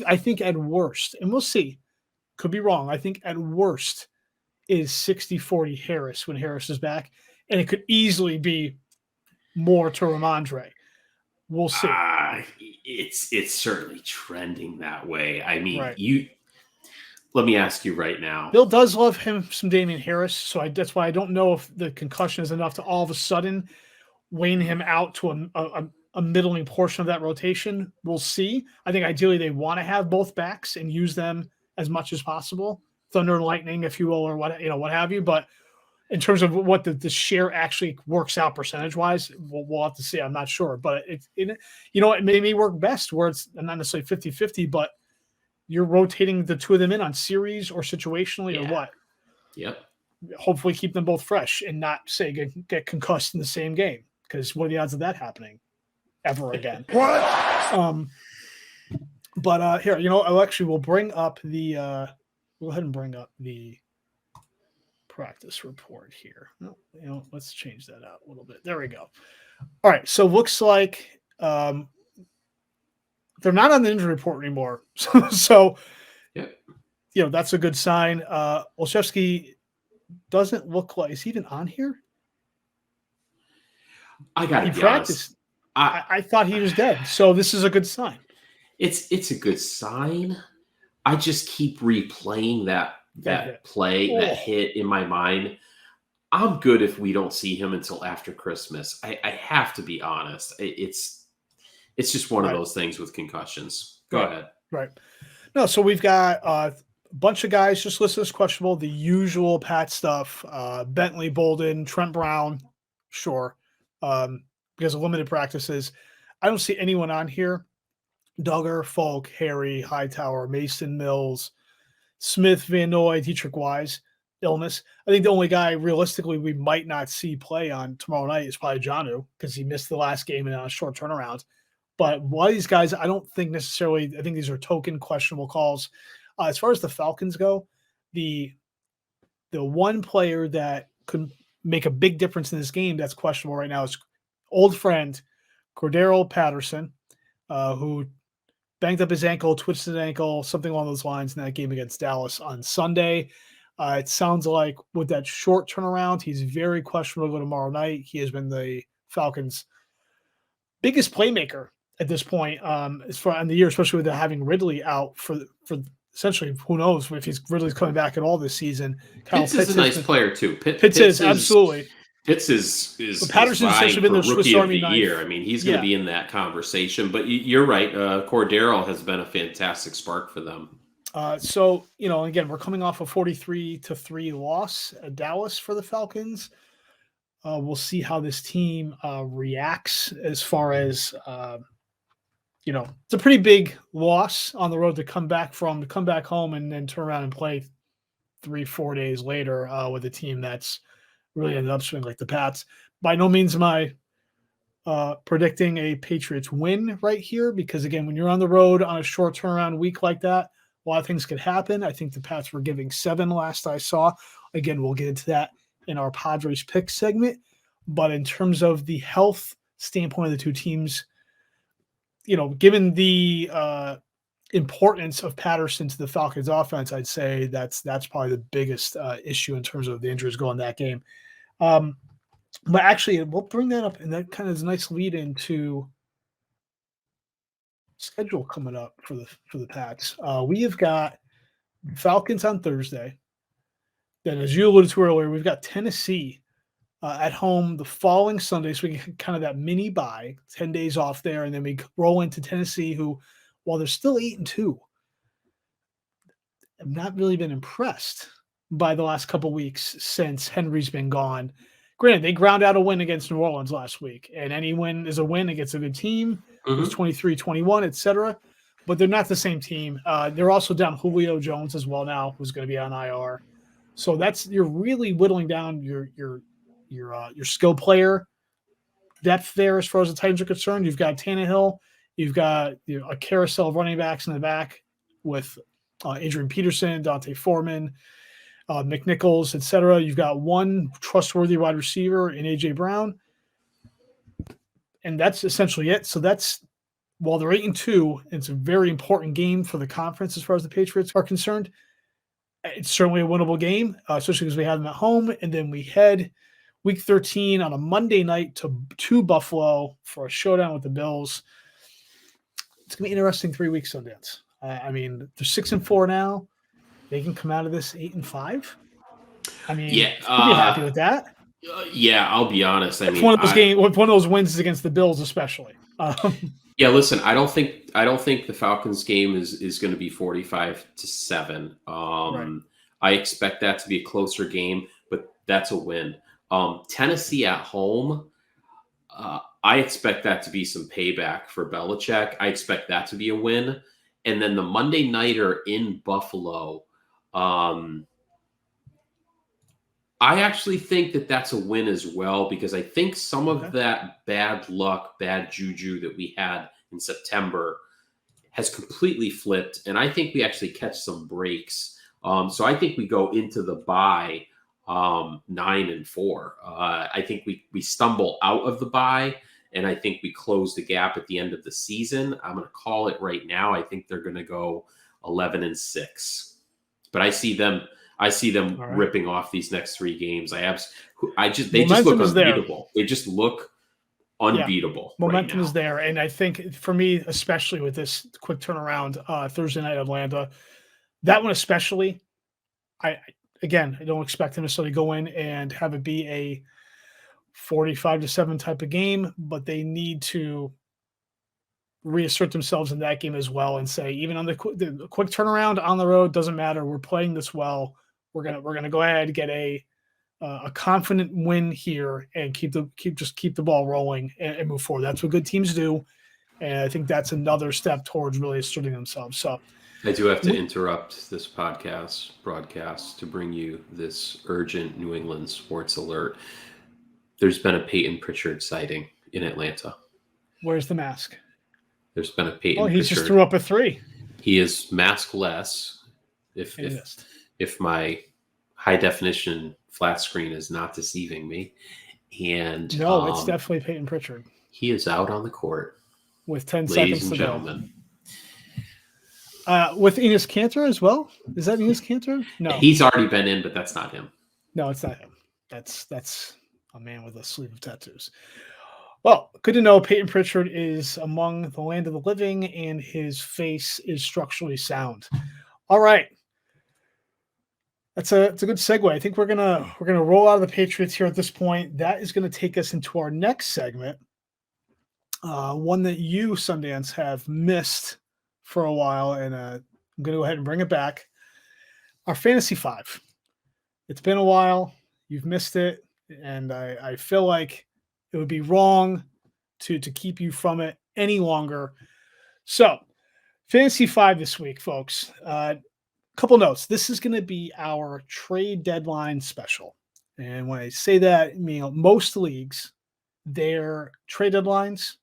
I think at worst, and we'll see, could be wrong, I think at worst is 60-40 Harris when Harris is back, and it could easily be more to Ramondre. We'll see. It's certainly trending that way. I mean, Right. Let me ask you right now. Bill does love him some Damian Harris, so that's why I don't know if the concussion is enough to all of a sudden wane him out to a middling portion of that rotation. We'll see. I think ideally they want to have both backs and use them as much as possible, thunder and lightning, if you will, or what have you. But in terms of what the share actually works out percentage wise, we'll have to see. I'm not sure, but it may work best where it's not necessarily 50-50, but you're rotating the two of them in on series or situationally or what. Yep. Hopefully keep them both fresh and not say get concussed in the same game. Because what are the odds of that happening ever again? What? But here, we'll bring up the go ahead and bring up the practice report here. No, let's change that out a little bit. There we go. All right, so looks like they're not on the injury report anymore. So yep. That's a good sign. Olszewski doesn't look like, is he even on here? I got to be practiced. honest. I thought he was dead. So this is a good sign. It's a good sign. I just keep replaying that play, that hit in my mind. I'm good if we don't see him until after Christmas. I have to be honest. It's just one of those things with concussions. Go ahead. Right. No, so we've got a bunch of guys just listed as questionable. The usual Pat stuff. Bentley, Bolden, Trent Brown. Sure. Because of limited practices. I don't see anyone on here. Duggar, Falk, Harry, Hightower, Mason, Mills, Smith, Van Noy, Dietrich Wise, illness. I think the only guy realistically we might not see play on tomorrow night is probably Jonnu because he missed the last game in a short turnaround. But one of these guys, I don't think necessarily, I think these are token questionable calls. As far as the Falcons go, the one player that could make a big difference in this game that's questionable right now is old friend Cordero Patterson, who banged up his ankle, twisted his ankle, something along those lines in that game against Dallas on Sunday. It sounds like with that short turnaround, he's very questionable tomorrow night. He has been the Falcons' biggest playmaker at this point as far in the year, especially with having Ridley out for essentially, who knows if Ridley's coming back at all this season. Pitts is a nice player too. Pitts is absolutely. Pitts is Patterson's essentially been the Swiss Army knife. Year. I mean, he's going to be in that conversation. But you're right. Cordero has been a fantastic spark for them. So again, we're coming off a 43-3 loss at Dallas for the Falcons. We'll see how this team reacts as far as it's a pretty big loss on the road to come back home and then turn around and play 3-4 days later with a team that's really ended up swinging like the Pats. By no means am I predicting a Patriots win right here because, again, when you're on the road on a short turnaround week like that, a lot of things could happen. I think the Pats were giving 7 last I saw. Again, we'll get into that in our Padres pick segment. But in terms of the health standpoint of the two teams, given the importance of Patterson to the Falcons offense, I'd say that's probably the biggest issue in terms of the injuries going that game. But actually, we'll bring that up, and that kind of is a nice lead into schedule coming up for the Pats. We have got Falcons on Thursday. Then, as you alluded to earlier, we've got Tennessee at home the following Sunday, so we get kind of that mini bye, 10 days off there, and then we roll into Tennessee, who, while they're still 8-2, have not really been impressed by the last couple weeks since Henry's been gone. Granted, they ground out a win against New Orleans last week, and any win is a win against a good team. It was 23-21, etc. But they're not the same team. They're also down Julio Jones as well now, who's going to be on IR. So you're really whittling down your skill player depth there as far as the Titans are concerned. You've got Tannehill, you've got a carousel of running backs in the back with Adrian Peterson, Dante Foreman, McNichols, etc. You've got one trustworthy wide receiver in AJ Brown, and that's essentially it. So that's, while they're 8-2, it's a very important game for the conference as far as the Patriots are concerned. It's certainly a winnable game, especially because we have them at home, and then we head Week 13 on a Monday night to Buffalo for a showdown with the Bills. It's going to be an interesting 3 weeks, Sundance. I mean, they're 6-4 now. They can come out of this 8-5. I mean, yeah, you'll be happy with that. Yeah, I'll be honest. I mean, one of those wins is against the Bills, especially. Yeah, listen, I don't think the Falcons game is going to be 45-7. Right. I expect that to be a closer game, but that's a win. Tennessee at home, I expect that to be some payback for Belichick. I expect that to be a win. And then the Monday nighter in Buffalo, I actually think that that's a win as well, because I think some of that bad luck, bad juju that we had in September has completely flipped. And I think we actually catch some breaks. So I think we go into the bye 9-4. I think we stumble out of the bye, and I think we close the gap at the end of the season. I'm going to call it right now. I think they're going to go 11-6. But I see them ripping off these next 3 games. They just look unbeatable. They just look unbeatable. Momentum right is there. And I think for me, especially with this quick turnaround Thursday night Atlanta, that one especially, I don't expect them to necessarily go in and have it be a 45-7 type of game, but they need to reassert themselves in that game as well and say, even on the quick turnaround on the road, doesn't matter. We're playing this well. We're gonna go ahead and get a confident win here and keep the ball rolling and move forward. That's what good teams do, and I think that's another step towards really asserting themselves. So I do have to interrupt this broadcast to bring you this urgent New England sports alert. There's been a Peyton Pritchard sighting in Atlanta. Where's the mask? There's been a Peyton Pritchard. He just threw up a 3. He is maskless. If my high definition flat screen is not deceiving me. And no, it's definitely Peyton Pritchard. He is out on the court with 10 ladies seconds and to gentlemen. Go. With Enes Kanter as well? Is that Enes Kanter? No. He's already been in, but that's not him. No, it's not him. That's a man with a sleeve of tattoos. Well, good to know Peyton Pritchard is among the land of the living and his face is structurally sound. All right. It's a good segue. I think we're gonna roll out of the Patriots here at this point. That is going to take us into our next segment, one that you, Sundance, have missed for a while, and I'm going to go ahead and bring it back. Our Fantasy 5. It's been a while. You've missed it, and I feel like it would be wrong to keep you from it any longer. So, Fantasy 5 this week, folks. Couple notes. This is going to be our trade deadline special. And when I say that, I mean most leagues, their trade deadlines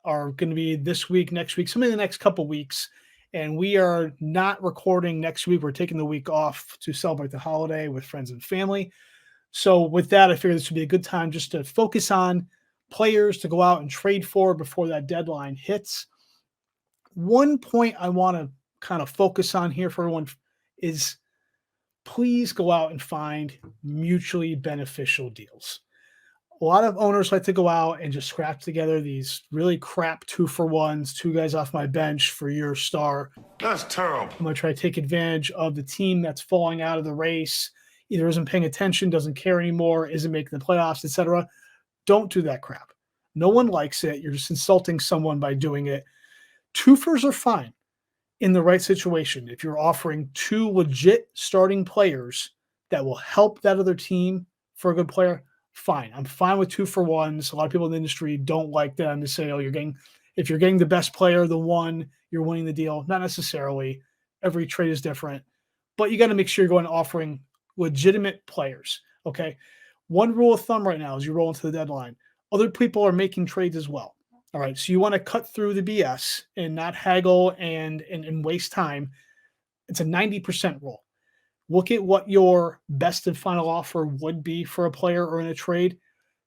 are going to be this week, next week, some in the next couple weeks. And we are not recording next week. We're taking the week off to celebrate the holiday with friends and family. So with that, I figured this would be a good time just to focus on players to go out and trade for before that deadline hits. One point I want to kind of focus on here for everyone is please go out and find mutually beneficial deals. A lot of owners like to go out and just scrap together these really crap 2-for-1s, 2 guys off my bench for your star. That's terrible. I'm going to try to take advantage of the team that's falling out of the race, either isn't paying attention, doesn't care anymore, isn't making the playoffs, etc. Don't do that crap. No one likes it. You're just insulting someone by doing it. 2-fers are fine in the right situation. If you're offering 2 legit starting players that will help that other team for a good player, fine. I'm fine with 2-for-1s. A lot of people in the industry don't like them to say, oh, if you're getting the best player, the one, you're winning the deal. Not necessarily. Every trade is different. But you got to make sure you're going offering legitimate players. Okay. One rule of thumb right now as you roll into the deadline, other people are making trades as well. All right. So you want to cut through the BS and not haggle and waste time. It's a 90% rule. Look at what your best and final offer would be for a player or in a trade.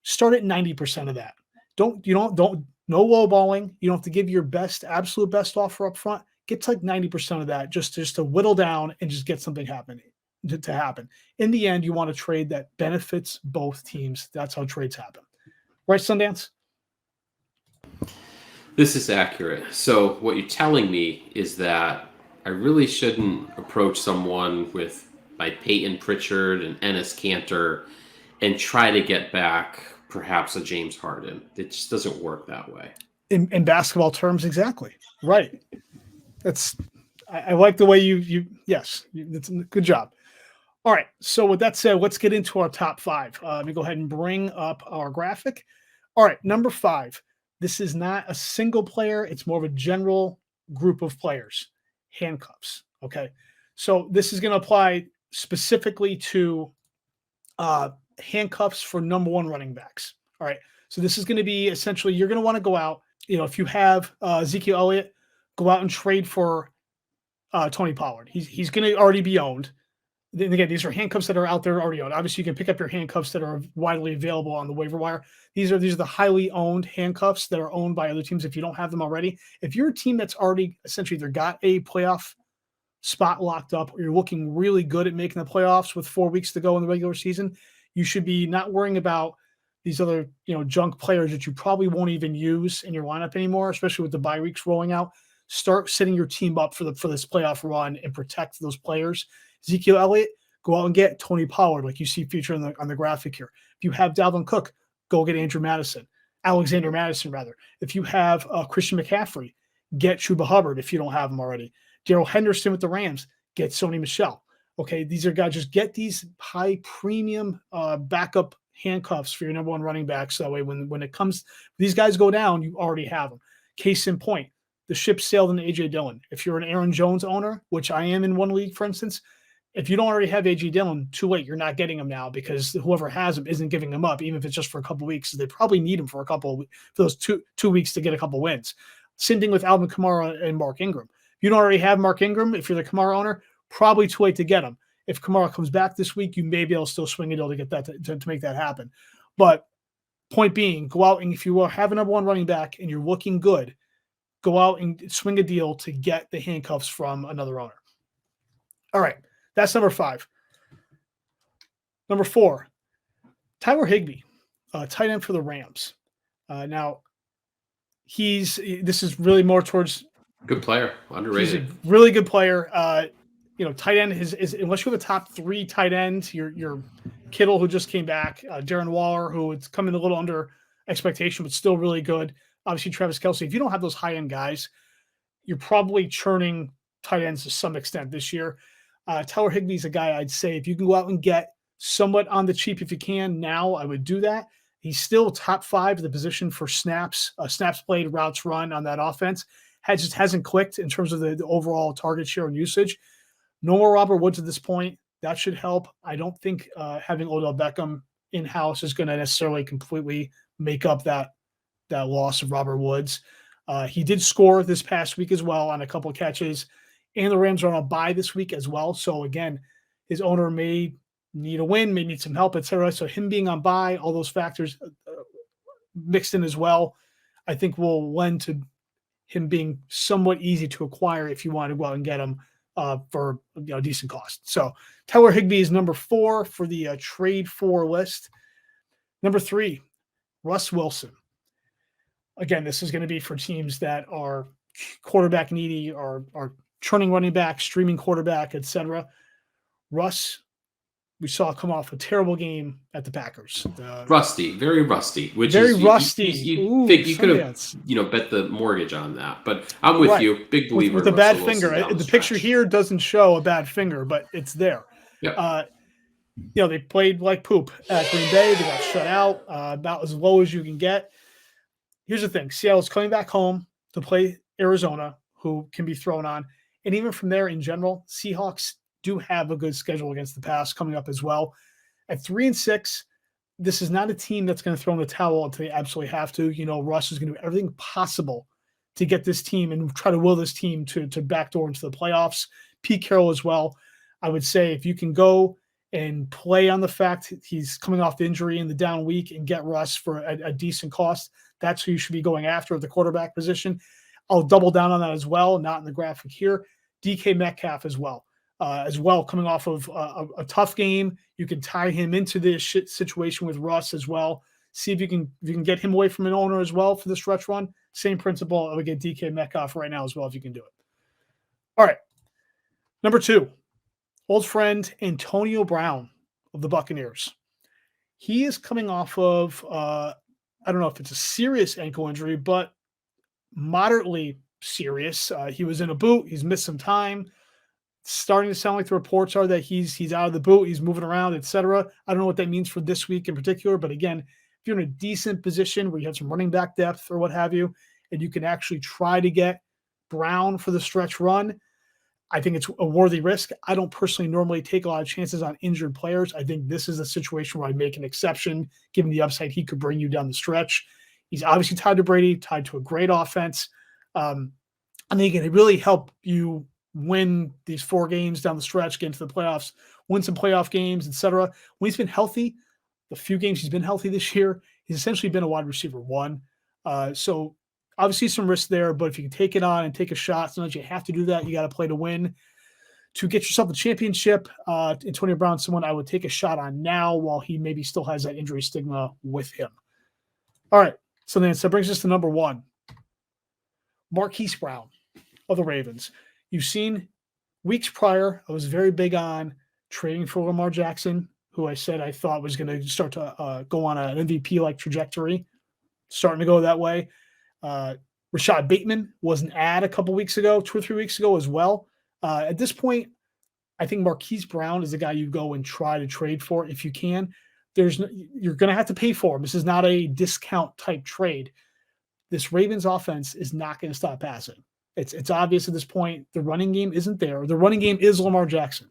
Start at 90% of that. Don't no lowballing. You don't have to give your absolute best offer up front. Get to like 90% of that just to whittle down and just get something to happen. In the end, you want a trade that benefits both teams. That's how trades happen. Right, Sundance? This is accurate. So what you're telling me is that I really shouldn't approach someone with my Peyton Pritchard and Enes Kanter and try to get back perhaps a James Harden. It just doesn't work that way. In basketball terms, exactly. Right. I like the way yes, that's a good job. All right. So with that said, let's get into our top 5. Let me go ahead and bring up our graphic. All right. Number 5. This is not a single player. It's more of a general group of players. Handcuffs. Okay. So this is going to apply specifically to handcuffs for number 1 running backs. All right. So this is going to be essentially, you're going to want to go out, if you have Ezekiel Elliott, go out and trade for Tony Pollard. He's going to already be owned. Then again, these are handcuffs that are out there already owned. Obviously, you can pick up your handcuffs that are widely available on the waiver wire. These are the highly owned handcuffs that are owned by other teams if you don't have them already. If you're a team that's already essentially either got a playoff spot locked up or you're looking really good at making the playoffs with 4 weeks to go in the regular season, you should be not worrying about these other junk players that you probably won't even use in your lineup anymore, especially with the bye weeks rolling out. Start setting your team up for this playoff run and protect those players. Ezekiel Elliott, go out and get Tony Pollard, like you see featured on the graphic here. If you have Dalvin Cook, go get Alexander Madison, rather. If you have Christian McCaffrey, get Chuba Hubbard if you don't have him already. Darrell Henderson with the Rams, get Sony Michel. Okay, these are guys, just get these high premium backup handcuffs for your number 1 running back. So that way when it comes, these guys go down, you already have them. Case in point, the ship sailed into A.J. Dillon. If you're an Aaron Jones owner, which I am in one league, for instance, if you don't already have A.J. Dillon, too late. You're not getting him now because whoever has him isn't giving him up, even if it's just for a couple of weeks. They probably need him for those two weeks to get a couple wins. Same thing with Alvin Kamara and Mark Ingram. If you don't already have Mark Ingram, if you're the Kamara owner, probably too late to get him. If Kamara comes back this week, you may be able to still swing a deal to get that to make that happen. But point being, go out and if you have a number 1 running back and you're looking good, go out and swing a deal to get the handcuffs from another owner. All right, that's number 5. Number 4, Tyler Higbee, tight end for the Rams. Now, this is really more towards good player, underrated. He's a really good player. Tight end is unless you have a top 3 tight end, your Kittle, who just came back, Darren Waller, who is coming a little under expectation, but still really good. Obviously, Travis Kelce. If you don't have those high-end guys, you're probably churning tight ends to some extent this year. Tyler Higbee is a guy I'd say if you can go out and get somewhat on the cheap if you can now, I would do that. He's still top 5 at the position for snaps played, routes run on that offense. Just hasn't clicked in terms of the overall target share and usage. No more Robert Woods at this point. That should help. I don't think having Odell Beckham in-house is going to necessarily completely make up that loss of Robert Woods. He did score this past week as well on a couple of catches, and the Rams are on a bye this week as well. So again, his owner may need a win, may need some help, etc. So him being on bye, all those factors mixed in as well, I think will lend to him being somewhat easy to acquire if you want to go out and get him for a decent cost. So Tyler Higbee is number 4 for the trade for list. Number 3, Russ Wilson. Again, this is going to be for teams that are quarterback needy, are churning running back, streaming quarterback, etc. Russ, we saw come off a terrible game at the Packers. Rusty, very rusty. Which very is rusty. You think you could have bet the mortgage on that, but I'm with you. Big believer with a bad finger. The picture here doesn't show a bad finger, but it's there. Yep. They played like poop at Green Bay. They got shut out about as low as you can get. Here's the thing. Seattle's coming back home to play Arizona, who can be thrown on. And even from there in general, Seahawks do have a good schedule against the pass coming up as well. At 3-6, this is not a team that's going to throw in the towel until they absolutely have to. Russ is going to do everything possible to get this team and try to will this team to backdoor into the playoffs. Pete Carroll as well. I would say if you can go and play on the fact he's coming off the injury in the down week and get Russ for a decent cost, that's who you should be going after at the quarterback position. I'll double down on that as well, not in the graphic here. DK Metcalf as well, coming off of a tough game. You can tie him into this situation with Russ as well. See if you can get him away from an owner as well for the stretch run. Same principle. I would get DK Metcalf right now as well if you can do it. All right. Number 2, old friend Antonio Brown of the Buccaneers. He is coming off of, I don't know if it's a serious ankle injury, but moderately serious. He was in a boot. He's missed some time. Starting to sound like the reports are that he's out of the boot. He's moving around, etc. I don't know what that means for this week in particular, but again, if you're in a decent position where you have some running back depth or what have you, and you can actually try to get Brown for the stretch run, I think it's a worthy risk. I don't personally normally take a lot of chances on injured players. I think this is a situation where I make an exception, given the upside he could bring you down the stretch. He's obviously tied to Brady, tied to a great offense. I think it really help you win these 4 games down the stretch, get into the playoffs, win some playoff games, etc. When he's been healthy, the few games he's been healthy this year, he's essentially been a wide receiver 1. So obviously some risk there, but if you can take it on and take a shot, sometimes you have to do that. You got to play to win. To get yourself a championship, Antonio Brown, someone I would take a shot on now while he maybe still has that injury stigma with him. All right, so then that brings us to number 1. Marquise Brown of the Ravens. You've seen weeks prior, I was very big on trading for Lamar Jackson, who I said I thought was going to start to go on an MVP-like trajectory, starting to go that way. Rashad Bateman was an ad a couple weeks ago, 2 or 3 weeks ago as well. At this point, I think Marquise Brown is the guy you go and try to trade for if you can. You're going to have to pay for him. This is not a discount type trade. This Ravens offense is not going to stop passing. It's obvious at this point. The running game isn't there. The running game is Lamar Jackson.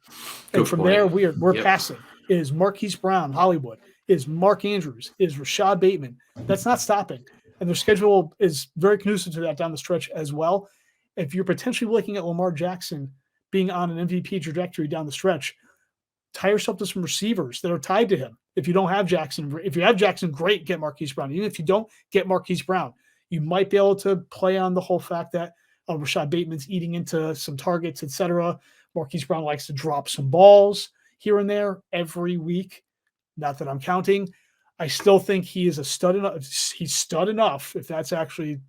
And from there, we're passing. It is Marquise Brown, Hollywood. It is Mark Andrews. It is Rashad Bateman. That's not stopping. And their schedule is very conducive to that down the stretch as well. If you're potentially looking at Lamar Jackson being on an MVP trajectory down the stretch, tie yourself to some receivers that are tied to him. If you don't have Jackson, if you have Jackson, great, get Marquise Brown. Even if you don't get Marquise Brown, you might be able to play on the whole fact that Rashad Bateman's eating into some targets, etc. Marquise Brown likes to drop some balls here and there every week. Not that I'm counting. I still think he is a stud enough. He's stud enough, if that's actually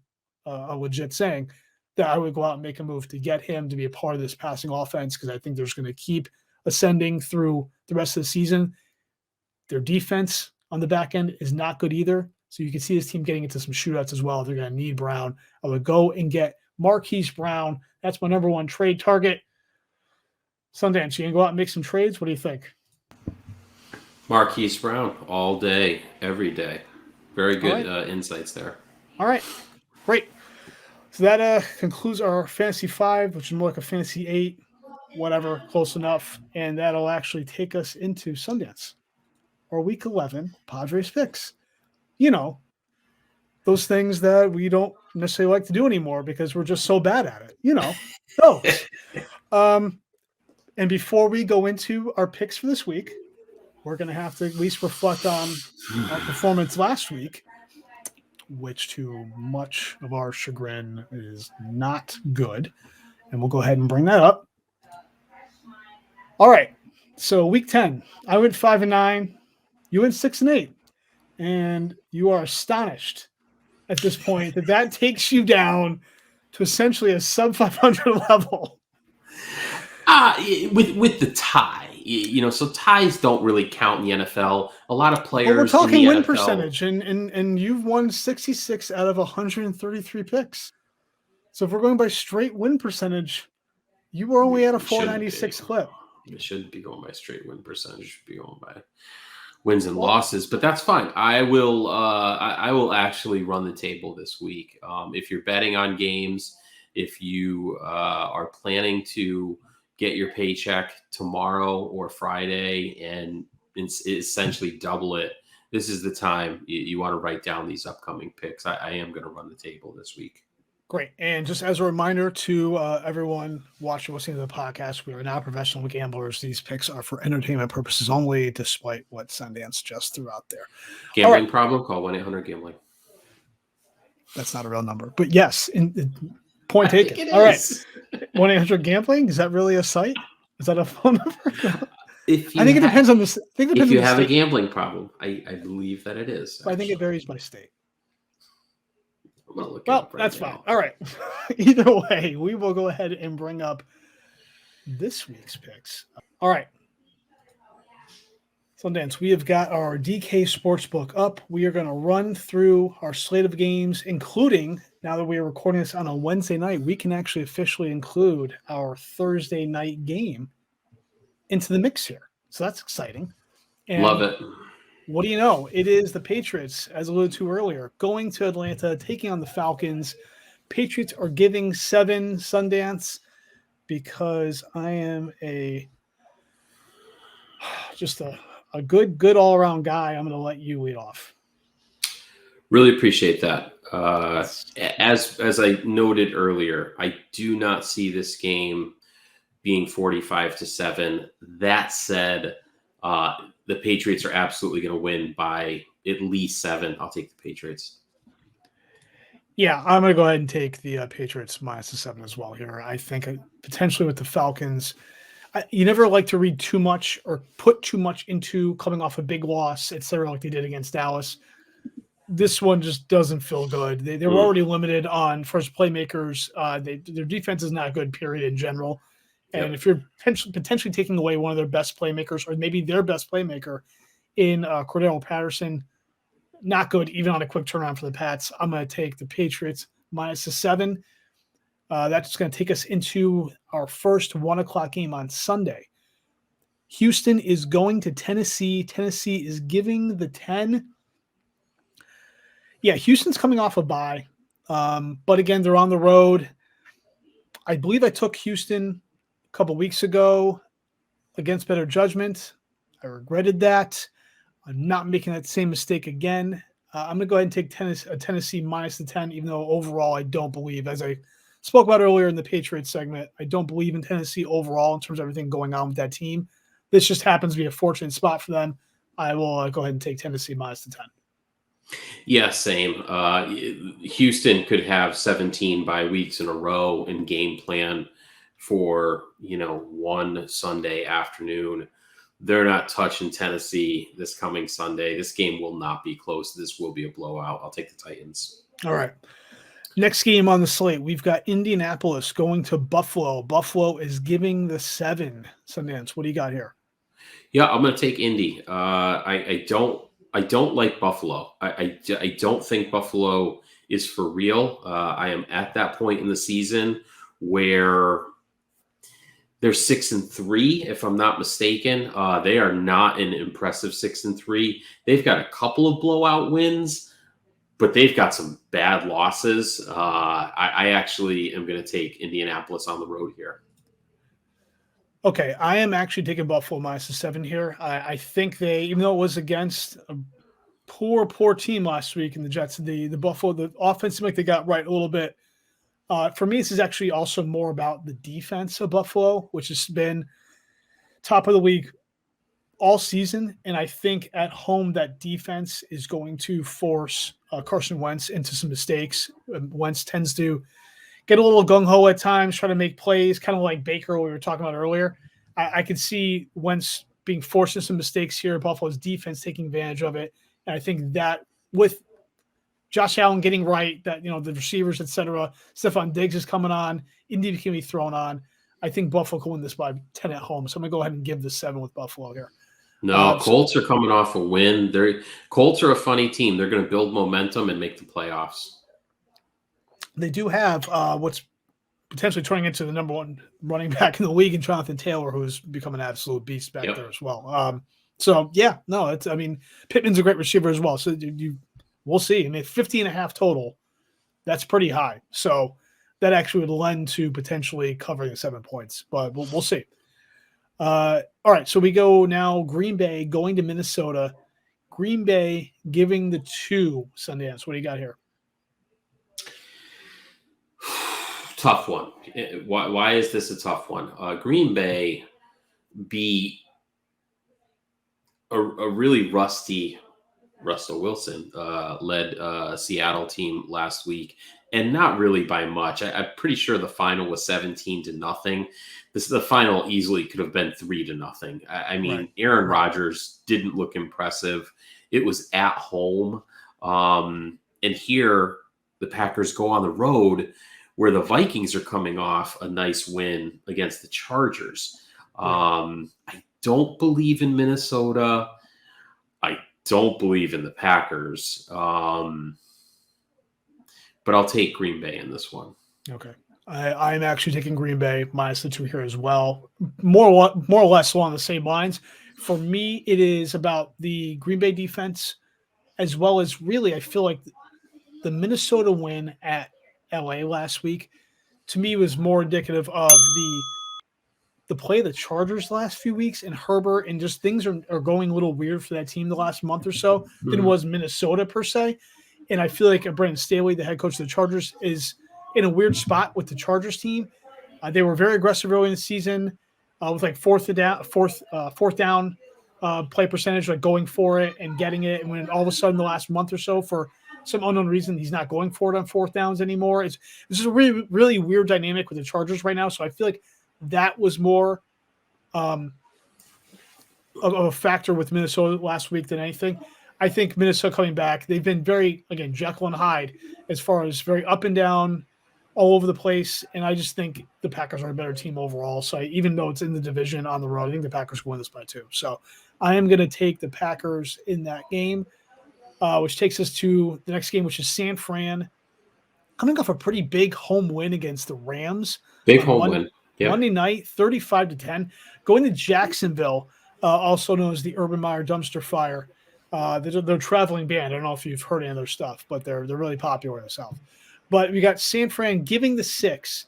a legit saying, that I would go out and make a move to get him to be a part of this passing offense, because I think there's going to keep ascending through the rest of the season. Their defense on the back end is not good either. So you can see this team getting into some shootouts as well. They're going to need Brown. I would go and get Marquise Brown. That's my number 1 trade target. Sundance, you can go out and make some trades. What do you think? Marquise Brown all day, every day. Very good insights there. All right, great. So that concludes our Fantasy 5, which is more like a Fantasy 8, whatever, close enough. And that'll actually take us into Sundance, or Week 11 Padres picks. You know, those things that we don't necessarily like to do anymore because we're just so bad at it. You know, those. And before we go into our picks for this week, we're going to have to at least reflect on our performance last week, which to much of our chagrin is not good. And we'll go ahead and bring that up. All right. So week 10, I went 5-9. You went 6-8. and you are astonished at this point that takes you down to essentially a sub 500 level. With the tie, so ties don't really count in the NFL. A lot of players. But we're talking in the win NFL, percentage, and you've won 66 out of 133 picks. So if we're going by straight win percentage, you were only at a 496 clip. It shouldn't be going by straight win percentage. It should be going by wins and losses, but that's fine. I will actually run the table this week. If you're betting on games, if you are planning to get your paycheck tomorrow or Friday and essentially double it, this is the time you want to write down these upcoming picks. I am going to run the table this week. Great. And just as a reminder to everyone watching, listening to the podcast, we are not professional gamblers. These picks are for entertainment purposes only, despite what Sundance just threw out there. Gambling problem? Call 1-800-GAMBLING. That's not a real number. But yes, point taken. All right. 1-800-GAMBLING? Is that really a site? Is that a phone number? I think it depends on this. If you have a gambling problem, I believe that it is. I think it varies by state. Well, that's fine. All right. Either way, we will go ahead and bring up this week's picks. All right. Sundance, we have got our DK Sportsbook up. We are going to run through our slate of games, including, now that we are recording this on a Wednesday night, we can actually officially include our Thursday night game into the mix here. So that's exciting. And love it. What do you know? It is the Patriots, as alluded to earlier, going to Atlanta, taking on the Falcons. Patriots are giving 7 Sundance because I am just a good all-around guy. I'm going to let you lead off. Really appreciate that. As I noted earlier, I do not see this game being 45-7. That said, the Patriots are absolutely going to win by at least 7. I'll take the Patriots. Yeah, I'm going to go ahead and take the Patriots minus the 7 as well here. I think potentially with the Falcons, you never like to read too much or put too much into coming off a big loss, etc., like they did against Dallas. This one just doesn't feel good. They were already limited on first playmakers. Their defense is not good, period, in general. And if you're potentially taking away one of their best playmakers, or maybe their best playmaker in Cordell Patterson, not good, even on a quick turnaround for the Pats. I'm going to take the Patriots minus the 7. That's going to take us into our first 1 o'clock game on Sunday. Houston is going to Tennessee. Tennessee is giving the 10. Yeah, Houston's coming off a bye. But again, they're on the road. I believe I took Houston a couple weeks ago against better judgment. I regretted that. I'm not making that same mistake again. I'm going to go ahead and take Tennessee minus the 10, even though overall I don't believe, as I spoke about earlier in the Patriots segment, I don't believe in Tennessee overall in terms of everything going on with that team. This just happens to be a fortunate spot for them. I will go ahead and take Tennessee minus the 10. Yeah, same. Houston could have 17 bye weeks in a row and game plan for, one Sunday afternoon. They're not touching Tennessee this coming Sunday. This game will not be close. This will be a blowout. I'll take the Titans. All right. Next game on the slate, we've got Indianapolis going to Buffalo. Buffalo is giving the 7. Sundance, what do you got here? Yeah, I'm going to take Indy. I don't like Buffalo. I don't think Buffalo is for real. I am at that point in the season where they're 6-3, if I'm not mistaken. They are not an impressive 6-3. They've got a couple of blowout wins, but they've got some bad losses. I actually am going to take Indianapolis on the road here. Okay, I am actually taking Buffalo minus the 7 here. I think they, even though it was against a poor team last week in the Jets, the Buffalo, the offense seemed like they got right a little bit. For me, this is actually also more about the defense of Buffalo, which has been top of the league all season. And I think at home that defense is going to force Carson Wentz into some mistakes. Wentz tends to get a little gung-ho at times, try to make plays, kind of like Baker, we were talking about earlier. I could see Wentz being forced into some mistakes here. Buffalo's defense taking advantage of it. And I think that with Josh Allen getting right, that, the receivers, etc. Stephon Diggs is coming on. Indy can be thrown on. I think Buffalo can win this by 10 at home. So I'm going to go ahead and give the 7 with Buffalo here. No, Colts are coming off a win. Colts are a funny team. They're going to build momentum and make the playoffs. They do have what's potentially turning into the number 1 running back in the league, and Jonathan Taylor, who's become an absolute beast back there as well. Pittman's a great receiver as well. So we'll see. I mean, 50.5 total, that's pretty high. So that actually would lend to potentially covering the 7 points, but we'll see. All right, so we go now Green Bay going to Minnesota. Green Bay giving the 2, Sundance. What do you got here? Tough one. Why is this a tough one? Green Bay beat a really rusty Russell Wilson led Seattle team last week, and not really by much. I'm pretty sure the final was 17-0. The final easily could have been 3-0. I mean, right. Aaron Rodgers didn't look impressive. It was at home. And here the Packers go on the road where the Vikings are coming off a nice win against the Chargers. I don't believe in Minnesota. I don't believe in the Packers. But I'll take Green Bay in this one. Okay. I'm actually taking Green Bay minus the 2 here as well. More or less along the same lines. For me, it is about the Green Bay defense, as well as really, I feel like the Minnesota win at LA last week, to me, was more indicative of the play of the Chargers the last few weeks, and Herbert, and just things are going a little weird for that team the last month or so than it was Minnesota per se. And I feel like Brandon Staley, the head coach of the Chargers, is in a weird spot with the Chargers team. They were very aggressive early in the season with like fourth down play percentage, like going for it and getting it. And when all of a sudden the last month or so, for some unknown reason, he's not going for it on 4th downs anymore. It's just a really, really weird dynamic with the Chargers right now. So I feel like that was more of a factor with Minnesota last week than anything. I think Minnesota coming back, they've been very, again, Jekyll and Hyde as far as very up and down, all over the place. And I just think the Packers are a better team overall. So even though it's in the division on the road, I think the Packers will win this by 2. So I am going to take the Packers in that game, which takes us to the next game, which is San Fran coming off a pretty big home win against the Rams. Big home win. Yep. Monday night, 35-10. Going to Jacksonville, also known as the Urban Meyer Dumpster Fire. They're a traveling band. I don't know if you've heard any of their stuff, but they're really popular in the South. But we got San Fran giving the 6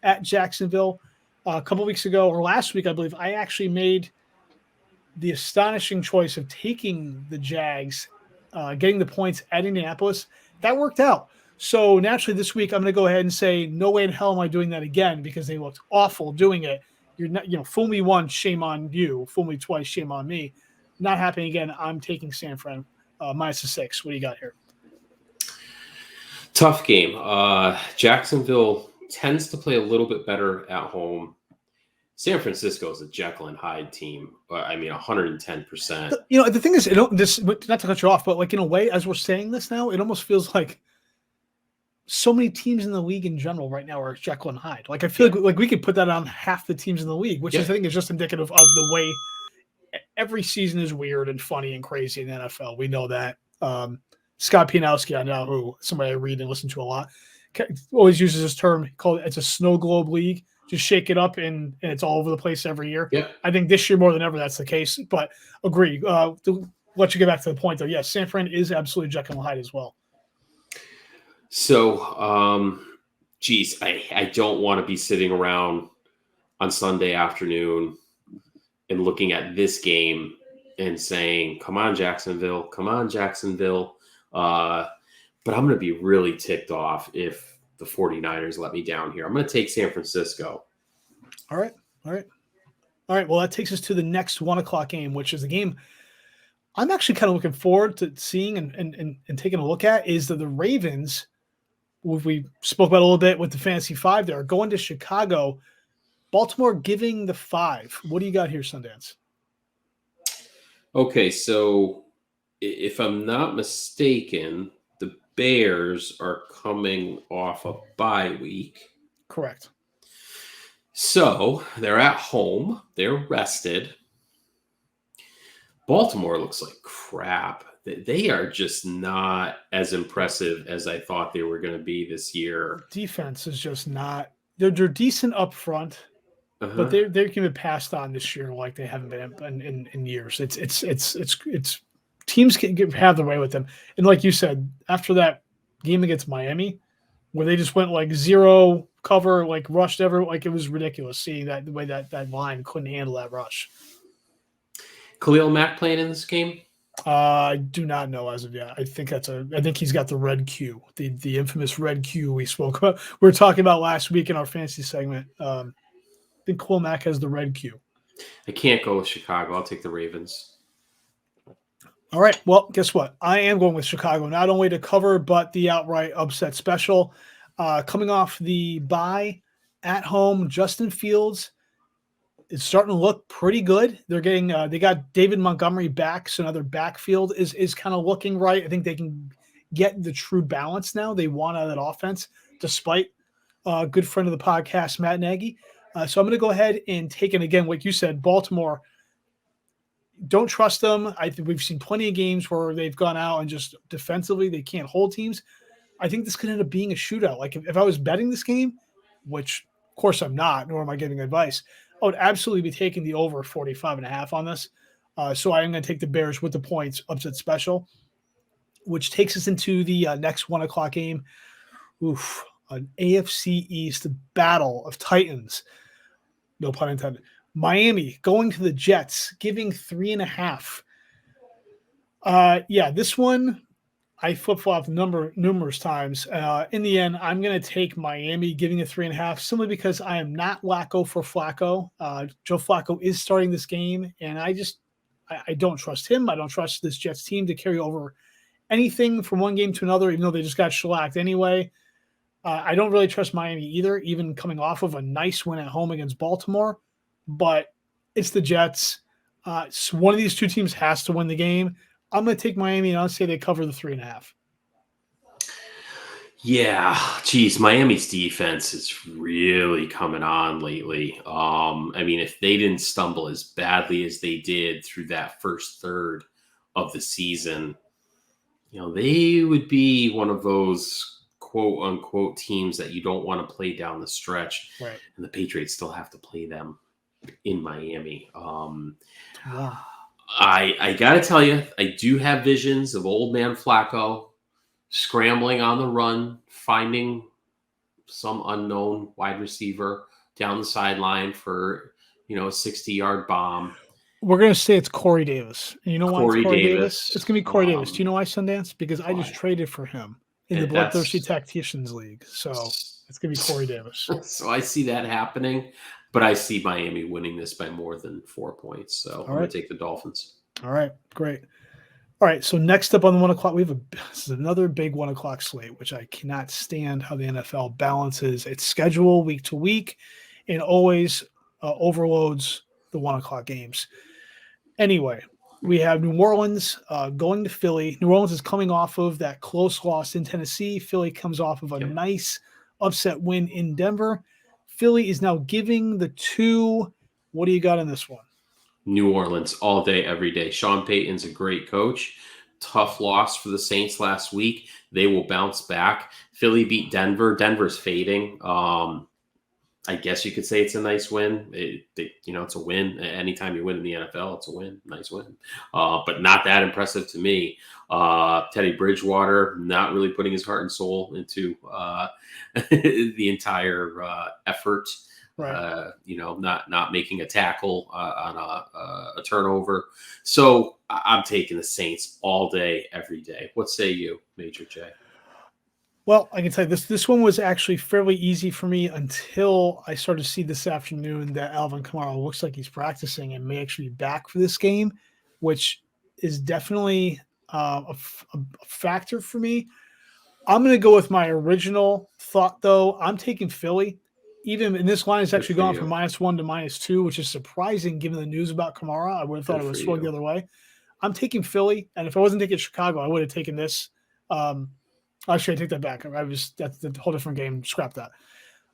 at Jacksonville. A couple weeks ago, or last week, I believe, I actually made the astonishing choice of taking the Jags, getting the points at Indianapolis. That worked out. So naturally this week, I'm going to go ahead and say, no way in hell am I doing that again, because they looked awful doing it. You're not, fool me once, shame on you. Fool me twice, shame on me. Not happening again. I'm taking San Fran minus the 6. What do you got here? Tough game. Jacksonville tends to play a little bit better at home. San Francisco is a Jekyll and Hyde team. 110%. The thing is, not to cut you off, but like in a way, as we're saying this now, it almost feels like so many teams in the league in general right now are Jekyll and Hyde. Like I feel like we could put that on half the teams in the league, which I think is just indicative of the way every season is weird and funny and crazy in the NFL. We know that. Scott Pianowski, I know, who somebody I read and listen to a lot, always uses this term called it's a snow globe league. Just shake it up and it's all over the place every year. Yeah. I think this year more than ever that's the case, but agree. To let you get back to the point though, yes, San Fran is absolutely Jekyll and Hyde as well. So, I don't want to be sitting around on Sunday afternoon and looking at this game and saying, come on, Jacksonville. But I'm going to be really ticked off if the 49ers let me down here. I'm going to take San Francisco. All right. Well, that takes us to the next 1:00 game, which is a game I'm actually kind of looking forward to seeing and taking a look at, is that the Ravens, we spoke about a little bit with the Fantasy 5 there, going to Chicago. Baltimore giving the 5. What do you got here, Sundance? Okay, so if I'm not mistaken, the Bears are coming off a bye week. Correct. So they're at home. They're rested. Baltimore looks like crap. They are just not as impressive as I thought they were going to be this year. Defense is just not. They're decent up front, but they're going to be passed on this year like they haven't been in years. It's teams can have their way with them. And like you said, after that game against Miami, where they just went like zero cover, like rushed everyone, like it was ridiculous seeing that the way that line couldn't handle that rush. Khalil Mack playing in this game? I do not know as of yet. I think he's got the red Q, the infamous red Q we spoke about. We were talking about last week in our fantasy segment. I think Khalil Mack has the red Q. I can't go with Chicago. I'll take the Ravens. All right. Well, guess what? I am going with Chicago, not only to cover, but the outright upset special. Coming off the bye at home, Justin Fields is starting to look pretty good. They're getting they got David Montgomery back, so now their backfield is kind of looking right. I think they can get the true balance now they want out of that offense, despite a good friend of the podcast, Matt Nagy. So I'm going to go ahead and take it again. Like you said, Baltimore, don't trust them. I think we've seen plenty of games where they've gone out and just defensively they can't hold teams. I think this could end up being a shootout. Like if I was betting this game, which of course I'm not, nor am I giving advice, I would absolutely be taking the over 45.5 on this. So I am going to take the Bears with the points upset special, which takes us into the next 1 o'clock game. Oof, an AFC East battle of Titans. No pun intended. Miami going to the Jets, giving 3.5. Yeah, this one I flip-flopped numerous times. In the end, I'm going to take Miami, giving a 3.5, simply because I am not Flacco for Flacco. Joe Flacco is starting this game, and I don't trust him. I don't trust this Jets team to carry over anything from one game to another, even though they just got shellacked anyway. I don't really trust Miami either, even coming off of a nice win at home against Baltimore. But it's the Jets. So one of these two teams has to win the game. I'm going to take Miami, and I'll say they cover the 3.5. Yeah, geez, Miami's defense is really coming on lately. I mean, if they didn't stumble as badly as they did through that first third of the season, they would be one of those quote unquote teams that you don't want to play down the stretch. Right. And the Patriots still have to play them in Miami. Wow. I got to tell you, I do have visions of old man Flacco scrambling on the run, finding some unknown wide receiver down the sideline for, a 60-yard bomb. We're going to say it's Corey Davis. And you know why Corey it's Corey Davis. Davis? It's going to be Corey Davis. Do you know why, Sundance? Because I just traded for him in the Bloodthirsty Tacticians League. So it's going to be Corey Davis. So I see that happening, but I see Miami winning this by more than 4 points. So I'm going to take the Dolphins. All right, great. All right, so next up on the 1 o'clock, this is another big 1 o'clock slate, which I cannot stand how the NFL balances its schedule week to week and always overloads the 1 o'clock games. Anyway, we have New Orleans going to Philly. New Orleans is coming off of that close loss in Tennessee. Philly comes off of a nice upset win in Denver. Philly is now giving the 2. What do you got in this one? New Orleans all day, every day. Sean Payton's a great coach. Tough loss for the Saints last week. They will bounce back. Philly beat Denver. Denver's fading. I guess you could say it's a nice win. It's a win. Anytime you win in the NFL, it's a win. Nice win. But not that impressive to me. Teddy Bridgewater not really putting his heart and soul into the entire effort. Right. Not making a tackle on a turnover. So I'm taking the Saints all day, every day. What say you, Major J? Well, I can tell you this one was actually fairly easy for me until I started to see this afternoon that Alvin Kamara looks like he's practicing and may actually be back for this game, which is definitely a factor for me. I'm going to go with my original thought, though. I'm taking Philly. Even in this line, it's actually gone from -1 to -2, which is surprising given the news about Kamara. I would have thought it would swing the other way. I'm taking Philly, and if I wasn't taking Chicago, I would have taken this. Actually, I take that back. That's a whole different game. Scrap that.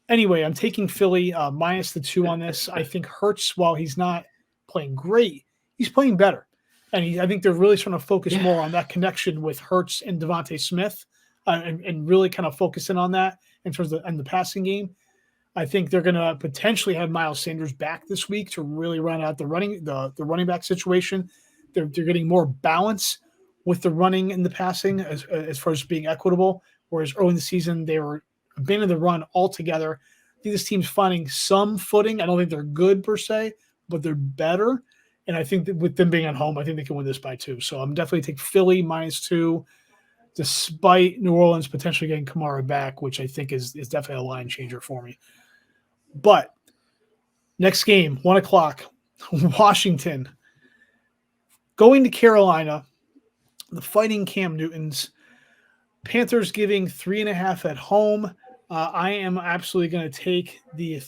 Anyway, I'm taking Philly minus the 2 on this. I think Hurts, while he's not playing great, he's playing better. And I think they're really trying to focus more on that connection with Hurts and Devontae Smith and really kind of focusing on that in terms of the passing game. I think they're going to potentially have Miles Sanders back this week to really run out the running back situation. They're getting more balance with the running and the passing as far as being equitable, whereas early in the season they were abandoning the run altogether. I think this team's finding some footing. I don't think they're good per se, but they're better. And I think that with them being at home, I think they can win this by 2. So I'm definitely taking Philly minus 2, despite New Orleans potentially getting Kamara back, which I think is definitely a line changer for me. But next game, 1 o'clock, Washington going to Carolina. The Fighting Cam Newtons. Panthers giving 3.5 at home. I am absolutely going to take the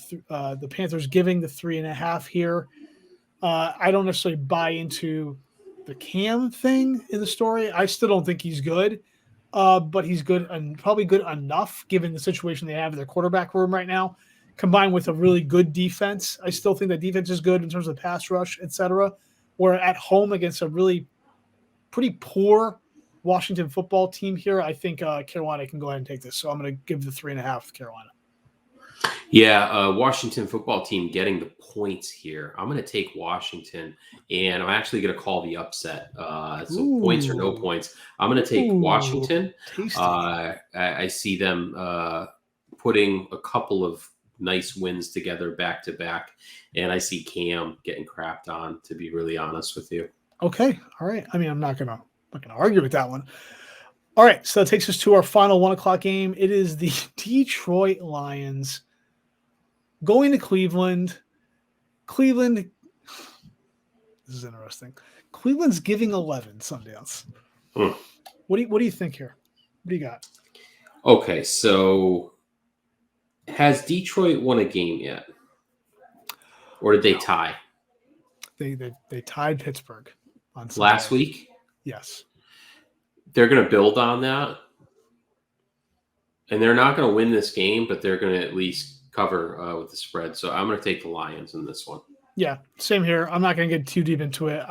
Panthers giving the 3.5 here. I don't necessarily buy into the Cam thing in the story. I still don't think he's good, but he's good and probably good enough given the situation they have in their quarterback room right now, combined with a really good defense. I still think that defense is good in terms of pass rush, etc. Where at home against a really pretty poor Washington football team here, I think Carolina can go ahead and take this. So I'm going to give the 3.5 to Carolina. Yeah, Washington football team getting the points here. I'm going to take Washington, and I'm actually going to call the upset. So points or no points. I'm going to take Washington. I see them putting a couple of nice wins together back to back, and I see Cam getting crapped on, to be really honest with you. Okay, all right. I mean, I'm not gonna argue with that one. All right, so that takes us to our final 1 o'clock game. It is the Detroit Lions going to Cleveland. Cleveland, this is interesting. Cleveland's giving 11 Sundance. What do you think here? What do you got? Okay, so has Detroit won a game yet? Or did they tie? They tied Pittsburgh on Sunday. Last week? Yes. They're going to build on that. And they're not going to win this game, but they're going to at least cover with the spread. So I'm going to take the Lions in this one. Yeah, same here. I'm not going to get too deep into it.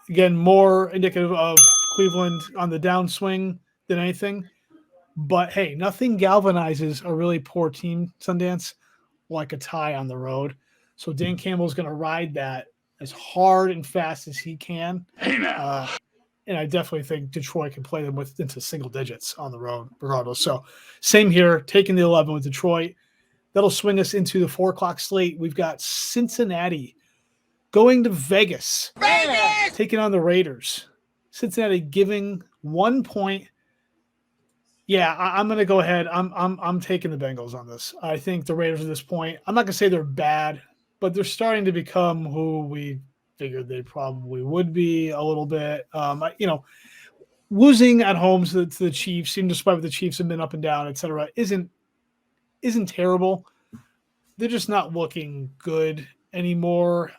Again, more indicative of Cleveland on the downswing than anything. But hey, nothing galvanizes a really poor team, Sundance, like a tie on the road. So Dan Campbell's going to ride that as hard and fast as he can. And I definitely think Detroit can play them into single digits on the road, regardless. So same here, taking the 11 with Detroit. That'll swing us into the 4 o'clock slate. We've got Cincinnati going to Vegas, taking on the Raiders. Cincinnati giving 1 point. Yeah, I'm going to go ahead. I'm taking the Bengals on this. I think the Raiders at this point, I'm not going to say they're bad, but they're starting to become who we figured they probably would be a little bit. Losing at home to the Chiefs, even despite the Chiefs have been up and down, et cetera, isn't terrible. They're just not looking good anymore.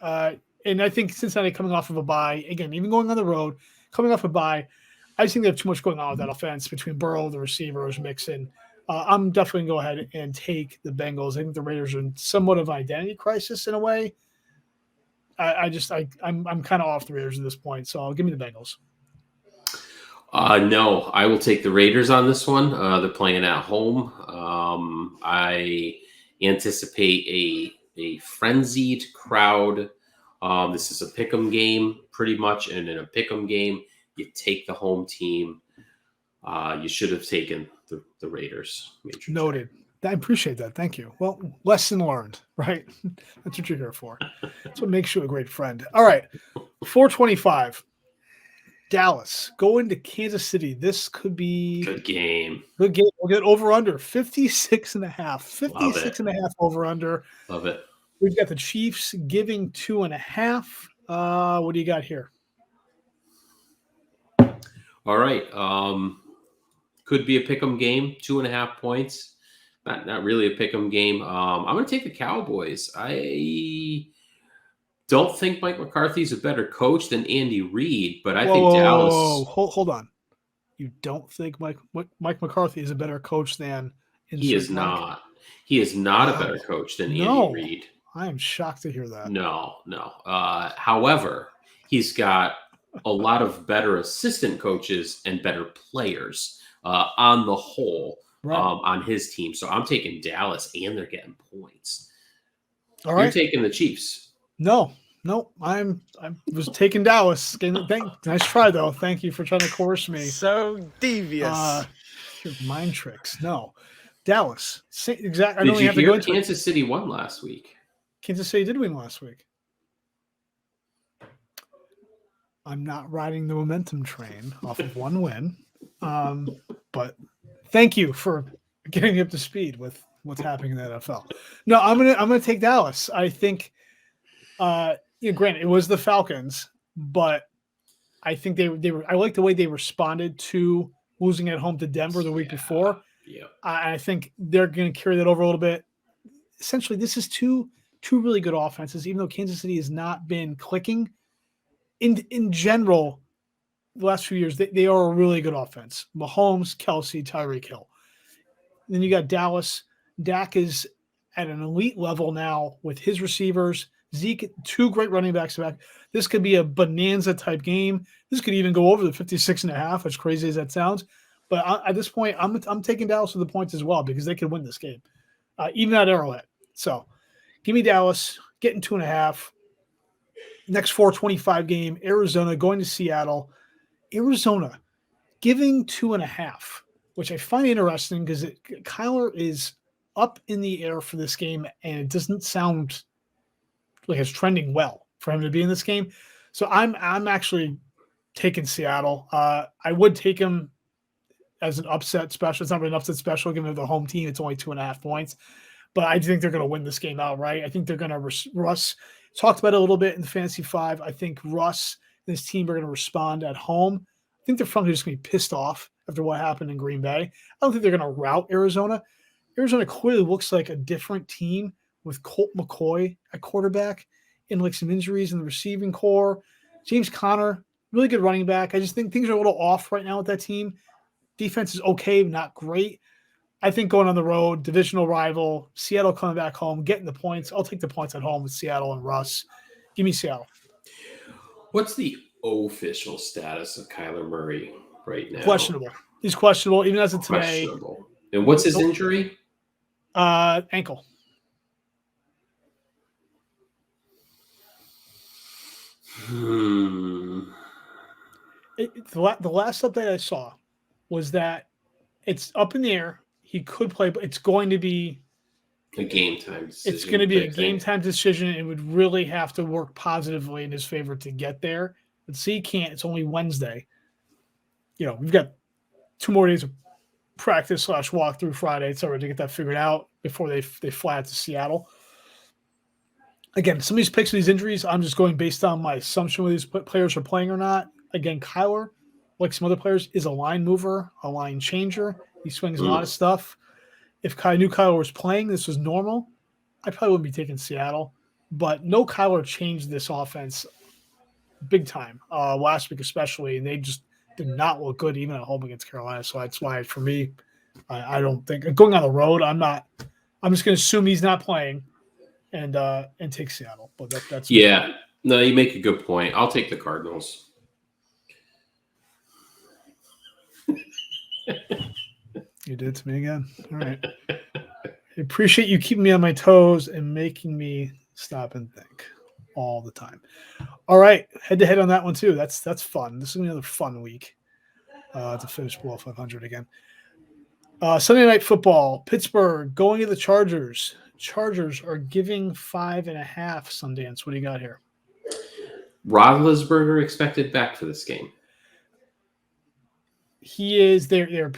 And I think Cincinnati coming off of a bye, again, even going on the road, coming off a bye, I just think they have too much going on with that offense between Burrow, the receivers, Mixon. I'm definitely going to go ahead and take the Bengals. I think the Raiders are in somewhat of an identity crisis in a way. I'm kind of off the Raiders at this point, so I'll give me the Bengals. No, I will take the Raiders on this one. They're playing at home. I anticipate a frenzied crowd. This is a pick'em game, pretty much, and in a pick'em game, you take the home team. You should have taken the Raiders. Noted. I appreciate that. Thank you. Well, lesson learned, right? That's what you're here for. That's what makes you a great friend. All right, 425. Dallas going to Kansas City. This could be good game. Good game. We'll get over under 56.5. 56.5 over under. Love it. We've got the Chiefs giving 2.5. What do you got here? All right. Could be a pick'em game. 2.5 points. Not really a pick'em game. I'm going to take the Cowboys. don't think Mike McCarthy's a better coach than Andy Reid, but I Whoa, think whoa, Dallas. whoa, whoa. Hold on. You don't think Mike McCarthy is a better coach than He is not. He is not a better coach than Andy Reid. I am shocked to hear that. No. However, he's got a lot of better assistant coaches and better players on the whole on his team. So I'm taking Dallas, and they're getting points. All right. You're taking the Chiefs. No, I was taking Dallas. Nice try though. Thank you for trying to coerce me. So devious. Your mind tricks. No, Dallas. Exactly. Did you hear Kansas City won last week? Kansas City did win last week. I'm not riding the momentum train off of one win, but thank you for getting me up to speed with what's happening in the NFL. No, I'm gonna take Dallas. I think. Granted, it was the Falcons, but I think they were. I like the way they responded to losing at home to Denver the week before. Yeah, I think they're going to carry that over a little bit. Essentially, this is two really good offenses, even though Kansas City has not been clicking. In general, the last few years, they are a really good offense. Mahomes, Kelsey, Tyreek Hill. Then you got Dallas. Dak is at an elite level now with his receivers. Zeke, 2 great running backs back. This could be a bonanza type game. This could even go over the 56.5, as crazy as that sounds. But at this point, I'm taking Dallas with the points as well because they could win this game, even at Arrowhead. So give me Dallas, getting 2.5. Next 4:25 game, Arizona going to Seattle. Arizona giving 2.5, which I find interesting because Kyler is up in the air for this game, and it doesn't sound like it's trending well for him to be in this game. So I'm actually taking Seattle. I would take him as an upset special. It's not really an upset special given the home team. It's only 2.5 points. But I think they're going to win this game outright. I think they're going to Russ talked about it a little bit in the Fantasy 5. I think Russ and his team are going to respond at home. I think they're frankly just going to be pissed off after what happened in Green Bay. I don't think they're going to rout Arizona. Arizona clearly looks like a different team with Colt McCoy at quarterback and like some injuries in the receiving core. James Conner, really good running back. I just think things are a little off right now with that team. Defense is okay, not great. I think going on the road, divisional rival, Seattle coming back home, getting the points. I'll take the points at home with Seattle and Russ. Give me Seattle. What's the official status of Kyler Murray right now? Questionable. He's questionable, even as of today. Questionable. And what's his injury? Ankle. The last update I saw was that it's up in the air. He could play, but it's going to be a game time decision. It's going to be a game time decision. It would really have to work positively in his favor to get there. But see, he can't. It's only Wednesday. We've got 2 more days of practice / walk through Friday. It's already to get that figured out before they fly out to Seattle. Again, some of these picks of these injuries, I'm just going based on my assumption whether these players are playing or not. Again, Kyler, like some other players, is a line mover, a line changer. He swings a lot of stuff. If I knew Kyler was playing, this was normal, I probably wouldn't be taking Seattle. But no Kyler changed this offense big time last week especially, and they just did not look good even at home against Carolina. So that's why, for me, I don't think – going on the road, I'm just going to assume he's not playing and take Seattle. But that's – Yeah. No, you make a good point. I'll take the Cardinals. You did it to me again. All right. I appreciate you keeping me on my toes and making me stop and think all the time. All right. Head-to-head on that one, too. That's fun. This is another fun week to finish below 500 again. Sunday Night Football. Pittsburgh going to the Chargers. Chargers are giving 5.5 Sundance. What do you got here? Roethlisberger expected back for this game. He is there.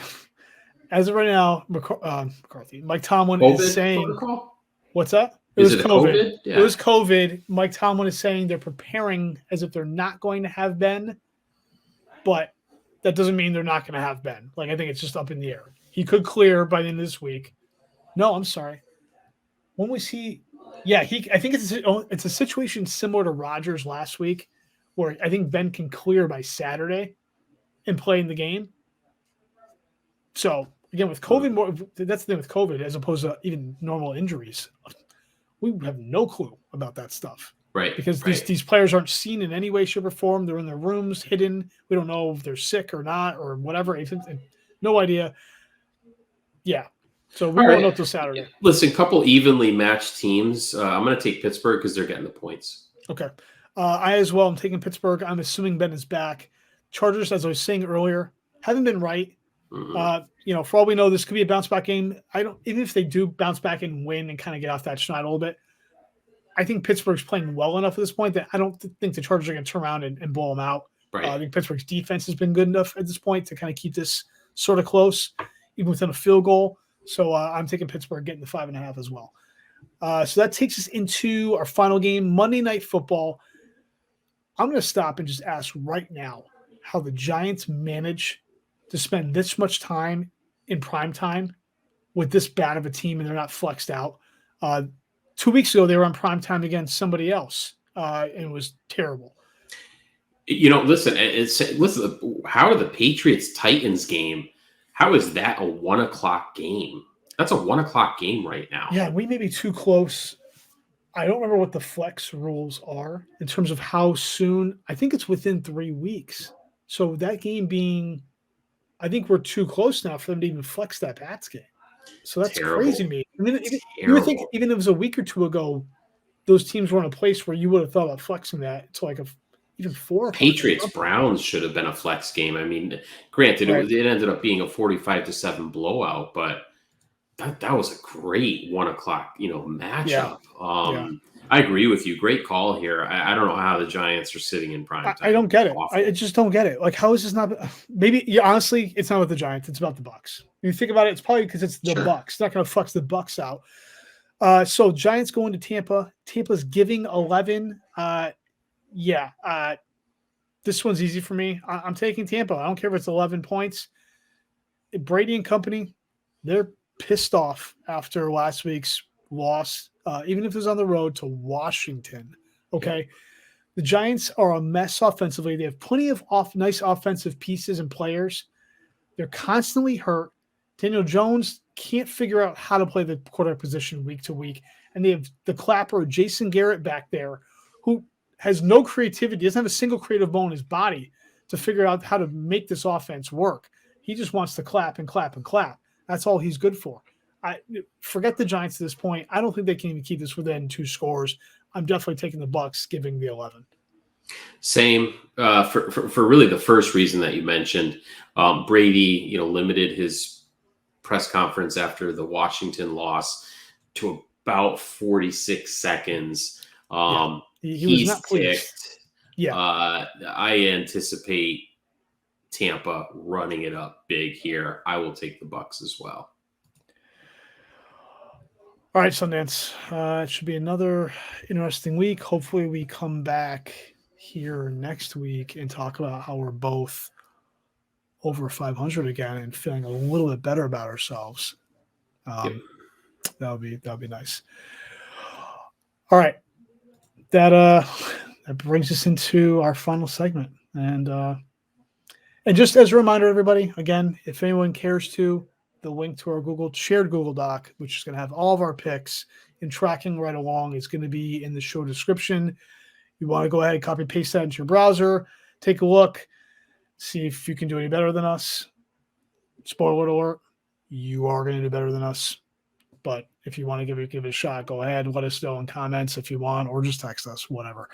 As of right now, McCarthy, Mike Tomlin is saying, protocol? What's that? Is it COVID? Yeah. It was COVID. Mike Tomlin is saying they're preparing as if they're not going to have Ben, but that doesn't mean they're not going to have Ben. Like, I think it's just up in the air. He could clear by the end of this week. No, I'm sorry. When was he Yeah, I think it's a situation similar to Rodgers last week, where I think Ben can clear by Saturday and play in the game. So again, with COVID, that's the thing with COVID, as opposed to even normal injuries, we have no clue about that stuff, Right? Because these players aren't seen in any way, shape, or form. They're in their rooms, hidden. We don't know if they're sick or not or whatever. No idea. Yeah. So we won't know till Saturday. Listen, couple evenly matched teams. I'm going to take Pittsburgh because they're getting the points. Okay. I as well am taking Pittsburgh. I'm assuming Ben is back. Chargers, as I was saying earlier, haven't been right. Mm-hmm. For all we know, this could be a bounce back game. Even if they do bounce back and win and kind of get off that schneid a little bit, I think Pittsburgh's playing well enough at this point that I don't think the Chargers are going to turn around and blow them out. Right. I think Pittsburgh's defense has been good enough at this point to kind of keep this sort of close, even within a field goal. So I'm taking Pittsburgh getting the 5.5 as well. So that takes us into our final game, Monday Night Football. I'm going to stop and just ask right now how the Giants manage to spend this much time in prime time with this bad of a team and they're not flexed out. 2 weeks ago, they were on prime time against somebody else, and it was terrible. Listen, how are the Patriots-Titans game? How is that a 1 o'clock game? That's a 1 o'clock game right now. Yeah, we may be too close. I don't remember what the flex rules are in terms of how soon. I think it's within 3 weeks. So that game being, I think we're too close now for them to even flex that Pats game. So that's crazy to me. I mean, you would think even if it was a week or two ago, those teams were in a place where you would have thought about flexing that to like even 4. Patriots-Browns should have been a flex game. I mean, granted, it ended up being a 45-7 blowout, but that was a great 1 o'clock, matchup. Yeah. I agree with you. Great call here. I don't know how the Giants are sitting in prime time. I don't get it. I just don't get it. Like, how is this not? Maybe honestly, it's not with the Giants. It's about the Bucks. When you think about it, it's probably because it's the Bucks. It's not going to flex the Bucks out. So Giants going to Tampa. Tampa's giving 11. This one's easy for me. I'm taking Tampa. I don't care if it's 11 points. Brady and company, they're pissed off after last week's loss, even if it was on the road to Washington. Okay. Yeah. The Giants are a mess offensively. They have plenty of nice offensive pieces and players. They're constantly hurt. Daniel Jones can't figure out how to play the quarterback position week to week. And they have the clapper, Jason Garrett, back there, who has no creativity, doesn't have a single creative bone in his body to figure out how to make this offense work. He just wants to clap and clap and clap. That's all he's good for. Forget the Giants at this point. I don't think they can even keep this within 2 scores. I'm definitely taking the Bucks, giving the 11. Same for really the first reason that you mentioned. Brady, limited his press conference after the Washington loss to about 46 seconds. He's not ticked. Yeah. I anticipate Tampa running it up big here. I will take the Bucks as well. All right, Sundance. It should be another interesting week. Hopefully we come back here next week and talk about how we're both over 500 again and feeling a little bit better about ourselves. That'll be nice. All right. That brings us into our final segment. And just as a reminder, everybody, again, if anyone cares to, the link to our shared Google Doc, which is going to have all of our picks and tracking right along, is going to be in the show description. You want to go ahead and copy and paste that into your browser, take a look, see if you can do any better than us. Spoiler alert, you are going to do better than us. But if you want to give it a shot, go ahead. Let us know in comments if you want, or just text us, whatever.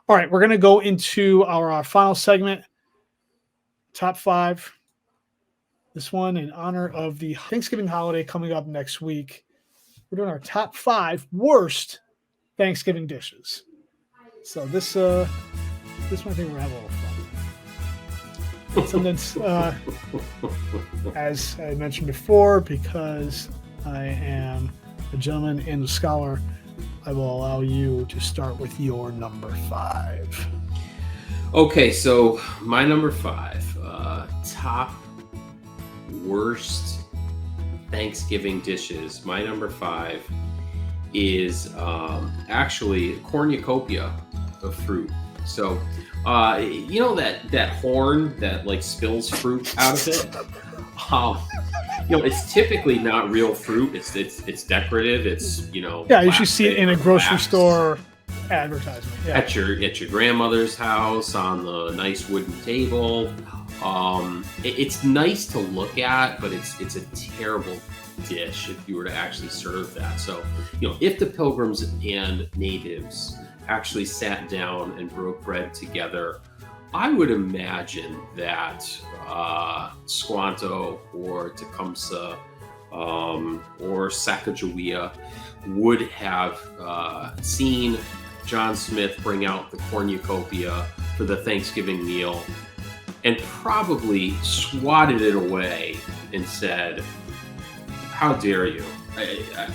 All right, we're going to go into our final segment, top 5. This one in honor of the Thanksgiving holiday coming up next week. We're doing our top 5 worst Thanksgiving dishes. So this might think we're going to have a little fun. Something, as I mentioned before, because I am a gentleman and a scholar, I will allow you to start with your number 5. Okay, so my number 5, top worst Thanksgiving dishes. My number 5 is actually a cornucopia of fruit. So, that horn that like spills fruit out of it. It's typically not real fruit. It's decorative. It's Yeah, you should see it in a grocery store advertisement. Yeah. At your grandmother's house on the nice wooden table. It's nice to look at, but it's a terrible dish if you were to actually serve that. So, if the Pilgrims and natives actually sat down and broke bread together, I would imagine that Squanto or Tecumseh or Sacagawea would have seen John Smith bring out the cornucopia for the Thanksgiving meal and probably swatted it away and said, "How dare you?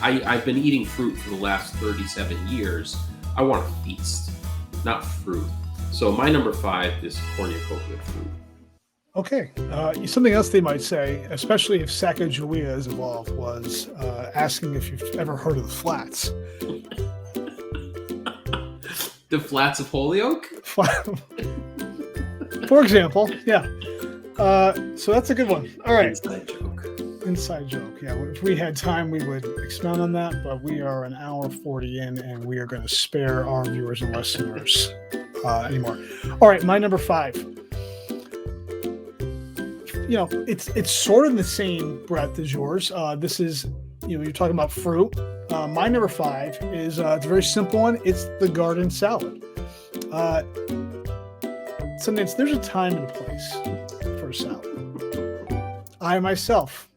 I've been eating fruit for the last 37 years. I want a feast, not fruit." So my number 5 is cornucopia fruit. Okay. Something else they might say, especially if Sacagawea is involved, was asking if you've ever heard of the flats. The flats of Holyoke? For example, yeah. So that's a good one. All right. Inside joke. Yeah. If we had time, we would expound on that, but we are an hour 40 in, and we are going to spare our viewers and listeners anymore. All right. My number 5. It's sort of the same breadth as yours. This is, you're talking about fruit. My number 5 is it's a very simple one. It's the garden salad. Sundance, there's a time and a place for a salad. I myself,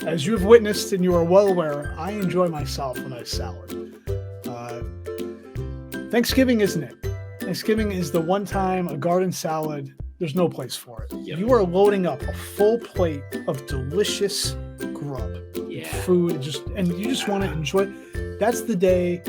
as you have witnessed and you are well aware, I enjoy myself a nice salad. Thanksgiving, isn't it? Thanksgiving is the one time a garden salad, there's no place for it. Yep. You are loading up a full plate of delicious grub, food, and you just want to enjoy it. That's the day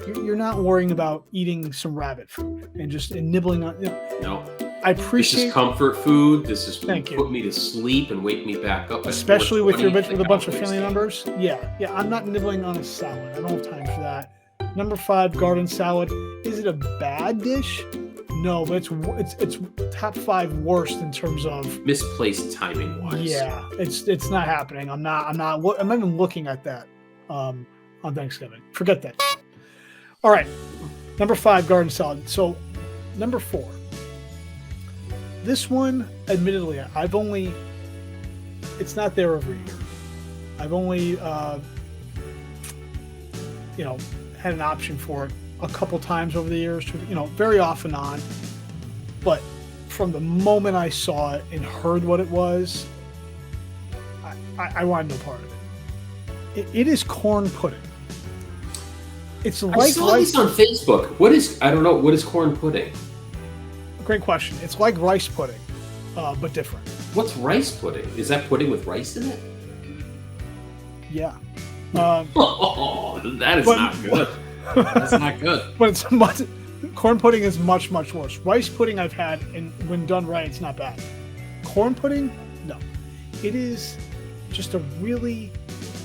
you're not worrying about eating some rabbit food and nibbling on. No. I appreciate. This is comfort food. This is Thank you. Put me to sleep and wake me back up. Especially with your bitch with a bunch of family members. Yeah. I'm not nibbling on a salad. I don't have time for that. Number 5, garden salad. Is it a bad dish? No, but it's top 5 worst in terms of misplaced timing wise. Yeah, it's not happening. I'm not even looking at that on Thanksgiving. Forget that. All right, number 5, garden salad. So number 4. This one, admittedly, it's not there every year. I've only had an option for it a couple times over the years, very off and on. But from the moment I saw it and heard what it was, I wanted no part of it. It is corn pudding. It's like I saw this on Facebook. What is corn pudding? Great question. It's like rice pudding, but different. What's rice pudding? Is that pudding with rice in it? Yeah. That is not good. That's not good. But corn pudding is much, much worse. Rice pudding I've had, and when done right, it's not bad. Corn pudding, no. It is just a really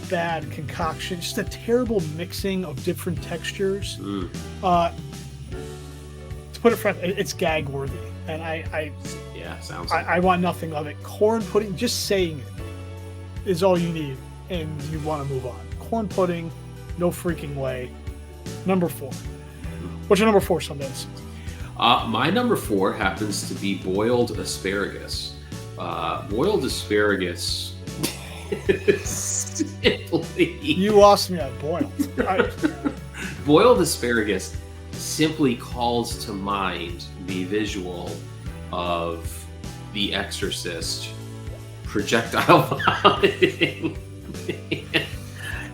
bad concoction, just a terrible mixing of different textures. To put it frankly, it's gag worthy, and sounds. I want nothing of it. Corn pudding, just saying it is all you need, and you want to move on. Corn pudding, no freaking way. Number 4. What's your number 4, Sundance? My number 4 happens to be boiled asparagus. Boiled asparagus. Simply. You lost me at boiled. Boiled asparagus simply calls to mind the visual of The Exorcist projectile vomiting.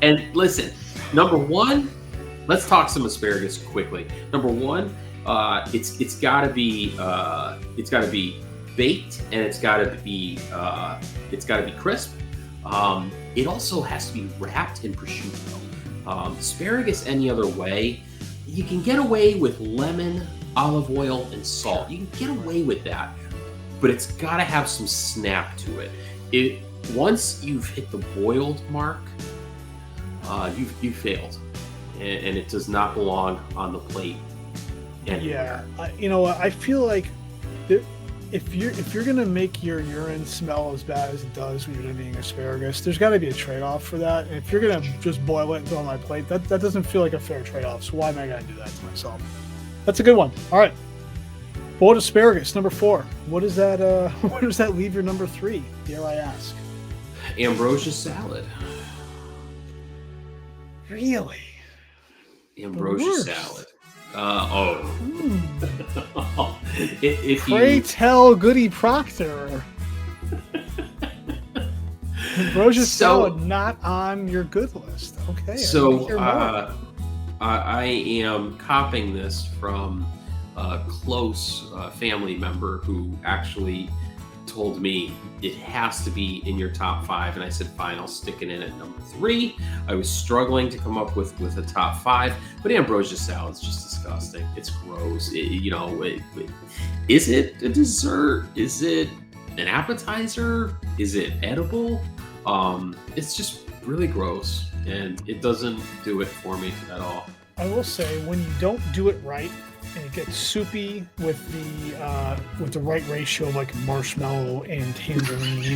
And listen, number 1, let's talk some asparagus quickly. Number 1, it's got to be baked, and it's got to be crisp. It also has to be wrapped in prosciutto. Asparagus any other way, you can get away with lemon, olive oil, and salt. You can get away with that, but it's got to have some snap to it. Once you've hit the boiled mark, you've failed. and it does not belong on the plate. And Yeah, you know what? I feel like if you're gonna make your urine smell as bad as it does when you're eating asparagus, there's got to be a trade-off for that. And if you're gonna just boil it and throw it on my plate, that doesn't feel like a fair trade-off. So why am I gonna do that to myself? That's a good one. All right, boiled asparagus, number 4. What does that? Where does that leave your number 3? Dare I ask? ambrosia salad. Really? Ambrosia worst. salad. If Pray you tell Goody Proctor. Ambrosia salad not on your good list. Okay. So I am copying this from a close family member who actually told me it has to be in your top 5, and I said fine, I'll stick it in at number 3. I was struggling to come up with a top 5, but ambrosia salad is just disgusting. It's gross. Is it a dessert? Is it an appetizer? Is it edible? It's just really gross, and it doesn't do it for me at all. I will say, when you don't do it right and it gets soupy with the right ratio of like marshmallow and tangerine,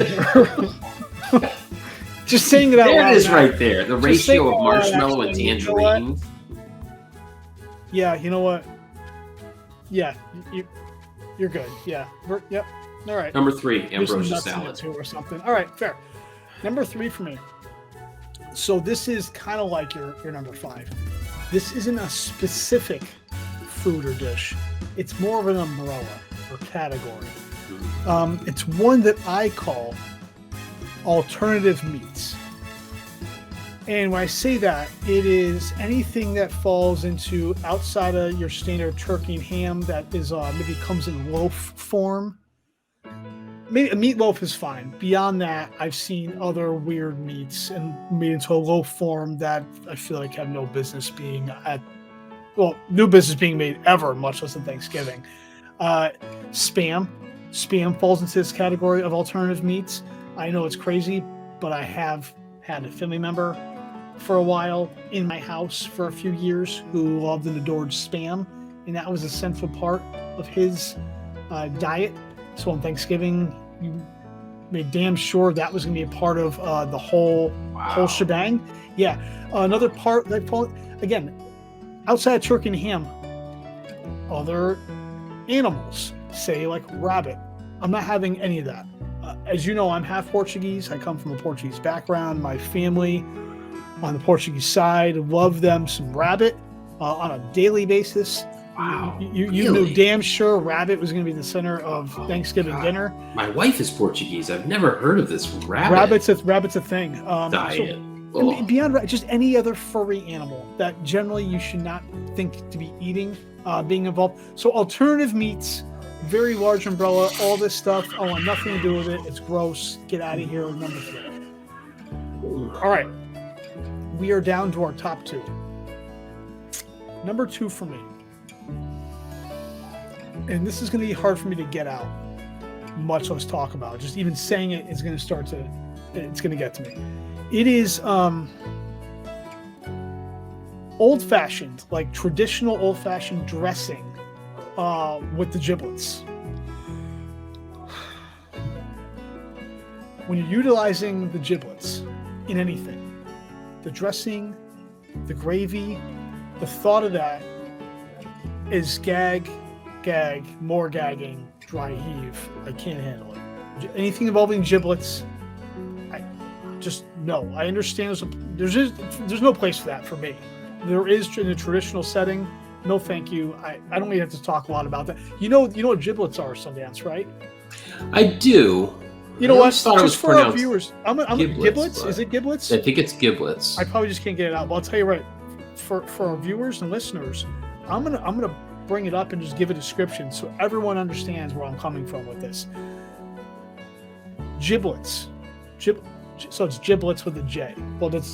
just saying it out There loud. it is, now. right there. The Just saying ratio it of out loud, marshmallow and actually, you know what? tangerine. Yeah, you know what? Yeah, you're good. Yeah, yep. All right. Number 3, There's some ambrosia nuts in it salad. too or something. All right, fair. Number 3 for me. So this is kind of like your number 5. This isn't a specific food or dish. It's more of an umbrella or category. It's one that I call alternative meats. And when I say that, it is anything that falls into outside of your standard turkey and ham that is maybe comes in loaf form. Maybe a meatloaf is fine. Beyond that, I've seen other weird meats and made into a loaf form that I feel like have no business being no business being made ever, much less at Thanksgiving. Spam falls into this category of alternative meats. I know it's crazy, but I have had a family member for a while in my house for a few years who loved and adored spam, and that was a central part of his diet. So on Thanksgiving, you made damn sure that was going to be a part of the whole shebang. Yeah, another part that again, outside of turkey and ham, other animals, say like rabbit. I'm not having any of that. As you know, I'm half Portuguese. I come from a Portuguese background. My family on the Portuguese side love them some rabbit on a daily basis. Wow. You really? knew damn sure rabbit was going to be the center of Thanksgiving dinner. My wife is Portuguese. I've never heard of this rabbit. Rabbit's a thing. Diet. So, beyond just any other furry animal that generally you should not think to be eating, being involved. So alternative meats, very large umbrella, all this stuff. I want nothing to do with it. It's gross. Get out of here. Number 3. All right. We are down to our top 2. Number 2 for me. And this is going to be hard for me to get out, much less talk about. Just even saying it is going to it's going to get to me. It is old-fashioned, like traditional old-fashioned dressing with the giblets. When you're utilizing the giblets in anything, the dressing, the gravy, the thought of that is gag, more gagging, dry heave. I can't handle it. Anything involving giblets, no. I understand there's no place for that for me. There is in a traditional setting. No, thank you. I don't even have to talk a lot about that. You know what giblets are, Sundance, right? I do. You know what? Thought it was just for our pronounced viewers, giblets. Is it giblets? I think it's giblets. I probably just can't get it out. But I'll tell you right, for our viewers and listeners, I'm gonna bring it up and just give a description so everyone understands where I'm coming from with this. Giblets. So it's giblets with a J. Well, it's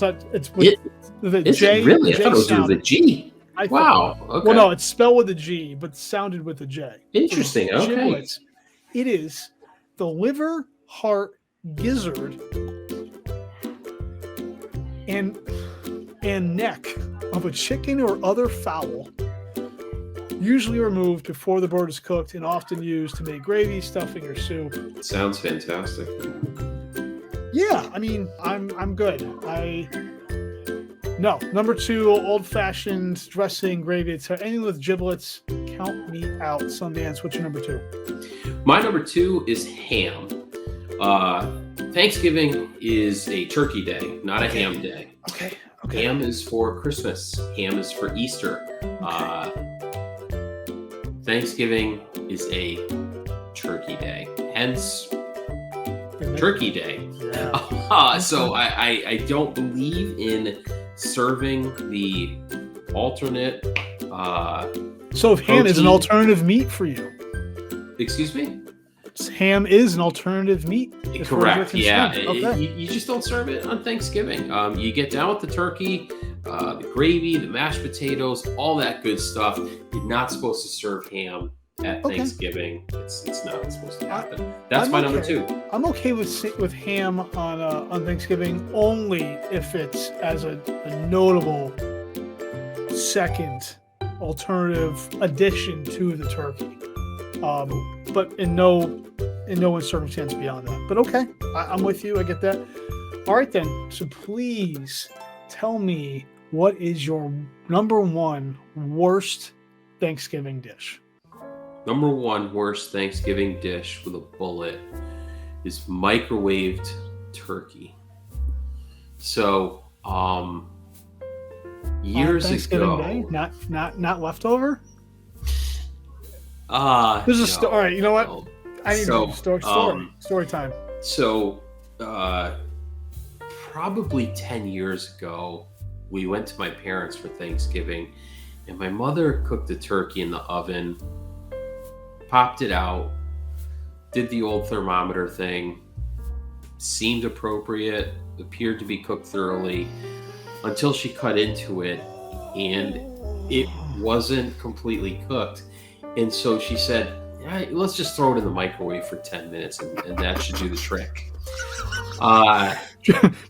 with the is J. It really? J I thought it was with a G. Wow. Okay. Well, no, it's spelled with a G, but sounded with a J. Interesting. So okay. Giblets. It is the liver, heart, gizzard, and neck of a chicken or other fowl, usually removed before the bird is cooked and often used to make gravy, stuffing, or soup. Sounds fantastic. Yeah, I mean, I'm good. No. Number 2, old-fashioned dressing, gravy, etc. Anything with giblets, count me out. Sundance, what's your number 2? My number 2 is ham. Thanksgiving is a turkey day, not a ham day. Okay. Ham is for Christmas. Ham is for Easter. Thanksgiving is a turkey day. Hence, Turkey Day. Yeah. So I don't believe in serving the alternate. So if ham is an alternative meat for you, Excuse me? ham is an alternative meat. Correct. Yeah. Okay. You just don't serve it on Thanksgiving. You get down with the turkey, the gravy, the mashed potatoes, all that good stuff. You're not supposed to serve ham at Thanksgiving. It's not supposed to happen. That's my number 2. I'm okay with ham on Thanksgiving only if it's as a notable second alternative addition to the turkey. But in no circumstance beyond that. But okay, I'm with you. I get that. All right then. So please tell me, what is your number 1 worst Thanksgiving dish? Number 1 worst Thanksgiving dish with a bullet is microwaved turkey. So, years Thanksgiving ago, Day? Not leftover. There's a story. All right, you know what? I need to story time. So, probably 10 years ago, we went to my parents for Thanksgiving, and my mother cooked the turkey in the oven, popped it out, did the old thermometer thing, seemed appropriate, appeared to be cooked thoroughly, until she cut into it, and it wasn't completely cooked. And so she said, let's just throw it in the microwave for 10 minutes, and that should do the trick.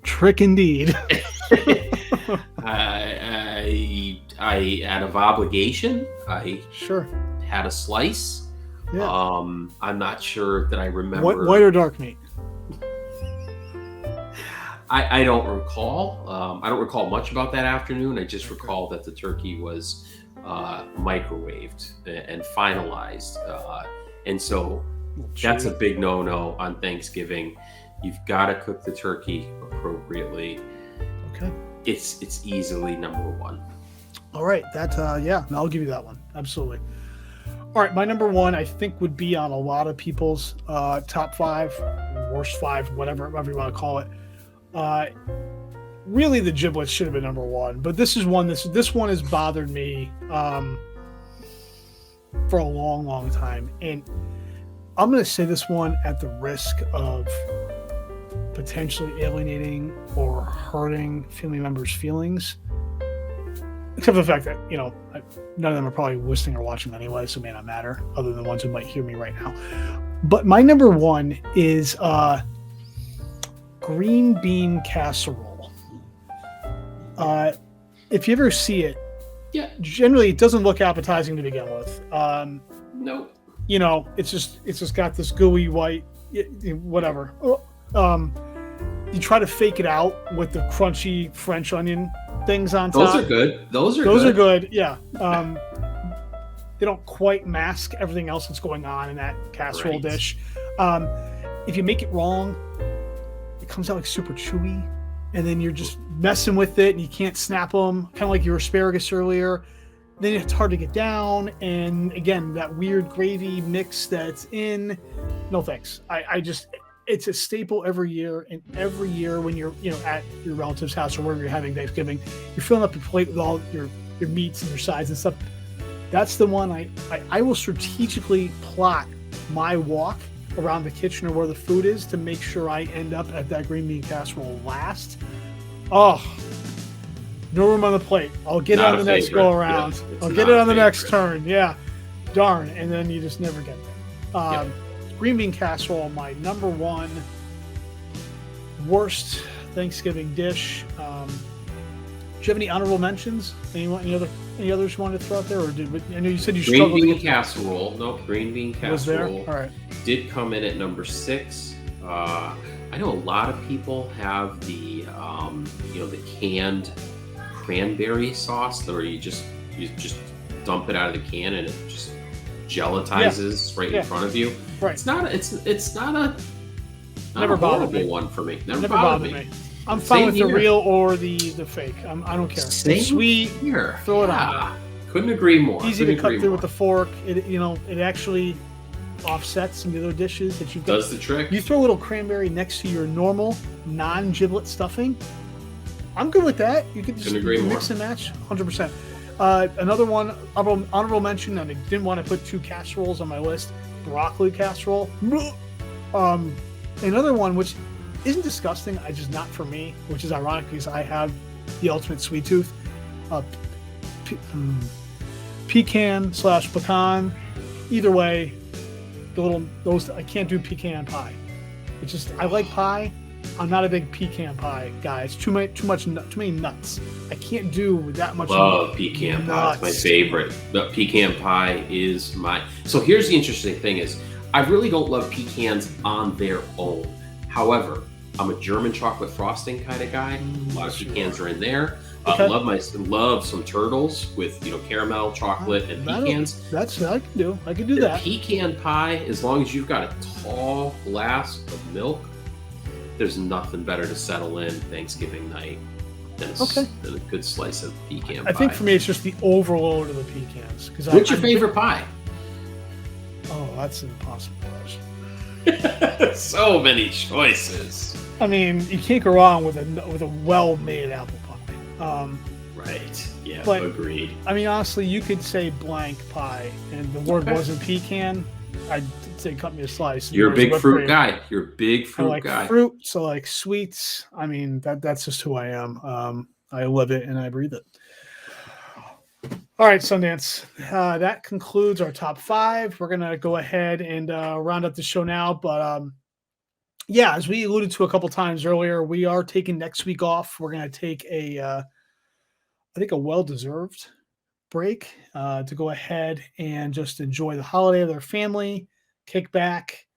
Trick indeed. I out of obligation, I sure had a slice. Yeah. I'm not sure that I remember. White or dark meat? I don't recall. I don't recall much about that afternoon. I just recall that the turkey was microwaved and finalized. And so that's a big no-no on Thanksgiving. You've got to cook the turkey appropriately. Okay. It's easily number 1. All right. I'll give you that one. Absolutely. All right. My number 1, I think, would be on a lot of people's top 5, worst 5, whatever you want to call it. Really, the giblets should have been number 1, but this is one. This one has bothered me for a long, long time, and I'm going to say this one at the risk of potentially alienating or hurting family members' feelings. Except for the fact that, none of them are probably listening or watching anyway, so it may not matter, other than the ones who might hear me right now. But my number 1 is green bean casserole. If you ever see it, generally it doesn't look appetizing to begin with. Nope. It's just got this gooey white, whatever. You try to fake it out with the crunchy French onion things on top. Those are good. Those are good. Yeah. They don't quite mask everything else that's going on in that casserole dish. If you make it wrong, it comes out like super chewy, and then you're just messing with it, and you can't snap them. Kind of like your asparagus earlier. Then it's hard to get down, and again, that weird gravy mix that's in. No thanks. It's a staple every year, and every year when you're at your relative's house or wherever you're having Thanksgiving, you're filling up your plate with all your meats and your sides and stuff. That's the one I will strategically plot my walk around the kitchen or where the food is to make sure I end up at that green bean casserole last. Oh, no room on the plate. I'll get it on the next go around. I'll get it on the next turn. Yeah, darn. And then you just never get there. Green bean casserole, my number 1 worst Thanksgiving dish. you have any honorable mentions? Any others you wanted to throw out there, or I know you said you green struggled bean to get casserole. No, green bean casserole was there. All right, did come in at number 6. I know a lot of people have the the canned cranberry sauce, where you just dump it out of the can and it just gelatizes right in front of you. Right. It's not a Never bothered horrible me. one for me. Never bothered me. I'm fine Same with here. the real or the fake. I don't care. Same It's sweet. here. Throw it on. Couldn't agree more. Easy to cut through with the fork. It actually offsets some of the other dishes that you've got. Does the trick. You throw a little cranberry next to your normal non-giblet stuffing. I'm good with that. You can just mix and match 100%. Another one, honorable mention, and I didn't want to put 2 casseroles on my list. Broccoli casserole. Another one, which isn't disgusting, it's just not for me, which is ironic because I have the ultimate sweet tooth. Pecan/pecan. Either way, those I can't do pecan pie. It's just I like pie. I'm not a big pecan pie guy. It's too many nuts. I can't do that much. Love pecan pie. It's my favorite. But pecan pie is my. So here's the interesting thing: is I really don't love pecans on their own. However, I'm a German chocolate frosting kind of guy. A lot of pecans are in there. Okay. Love some turtles with caramel, chocolate, and pecans. That's I can do. I can do that. Pecan pie, as long as you've got a tall glass of milk, there's nothing better to settle in Thanksgiving night than a good slice of pecan pie. I think for me, it's just the overload of the pecans. What's your favorite pie? Oh, that's an impossible question. So many choices. I mean, you can't go wrong with a well-made apple pie. Right. Yeah. But, agreed. I mean, honestly, you could say blank pie, and the word wasn't pecan. I'd say cut me a slice. You're a big fruit guy. You're a big fruit I like guy. Fruit, so I like sweets. I mean, that's just who I am. I live it and I breathe it. All right, Sundance. That concludes our top 5. We're gonna go ahead and round up the show now. But as we alluded to a couple times earlier, we are taking next week off. We're gonna take I think a well-deserved break to go ahead and just enjoy the holiday with our family, kick back,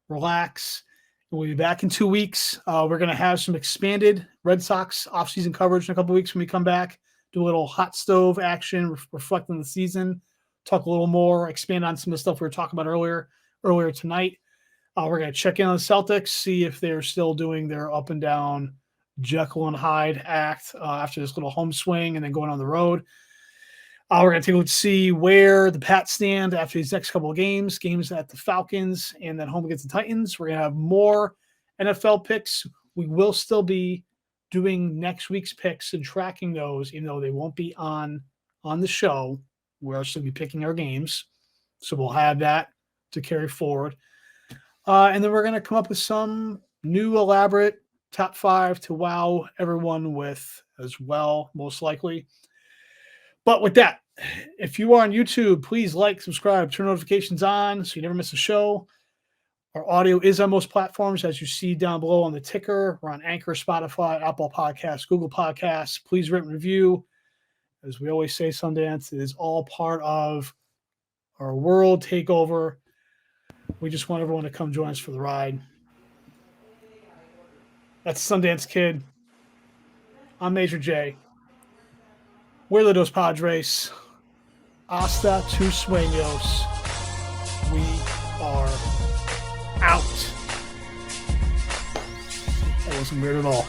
relax. We'll be back in 2 weeks. We're gonna have some expanded Red Sox offseason coverage in a couple weeks when we come back. Do a little hot stove action, reflect on the season, talk a little more, expand on some of the stuff we were talking about earlier tonight. We're going to check in on the Celtics, see if they're still doing their up and down Jekyll and Hyde act after this little home swing and then going on the road. We're going to take a look to see where the Pats stand after these next couple of games at the Falcons and then home against the Titans. We're going to have more NFL picks. We will still be doing next week's picks and tracking those, even though they won't be on the show. We'll still be picking our games. So we'll have that to carry forward. And then we're going to come up with some new elaborate top 5 to wow everyone with as well, most likely. But with that, if you are on YouTube, please like, subscribe, turn notifications on so you never miss a show. Our audio is on most platforms, as you see down below on the ticker. We're on Anchor, Spotify, Apple Podcasts, Google Podcasts. Please rate and review. As we always say, Sundance, it is all part of our world takeover. We just want everyone to come join us for the ride. That's Sundance Kid. I'm Major J. We're Dos Padres. Hasta tus sueños. We are out. That wasn't weird at all.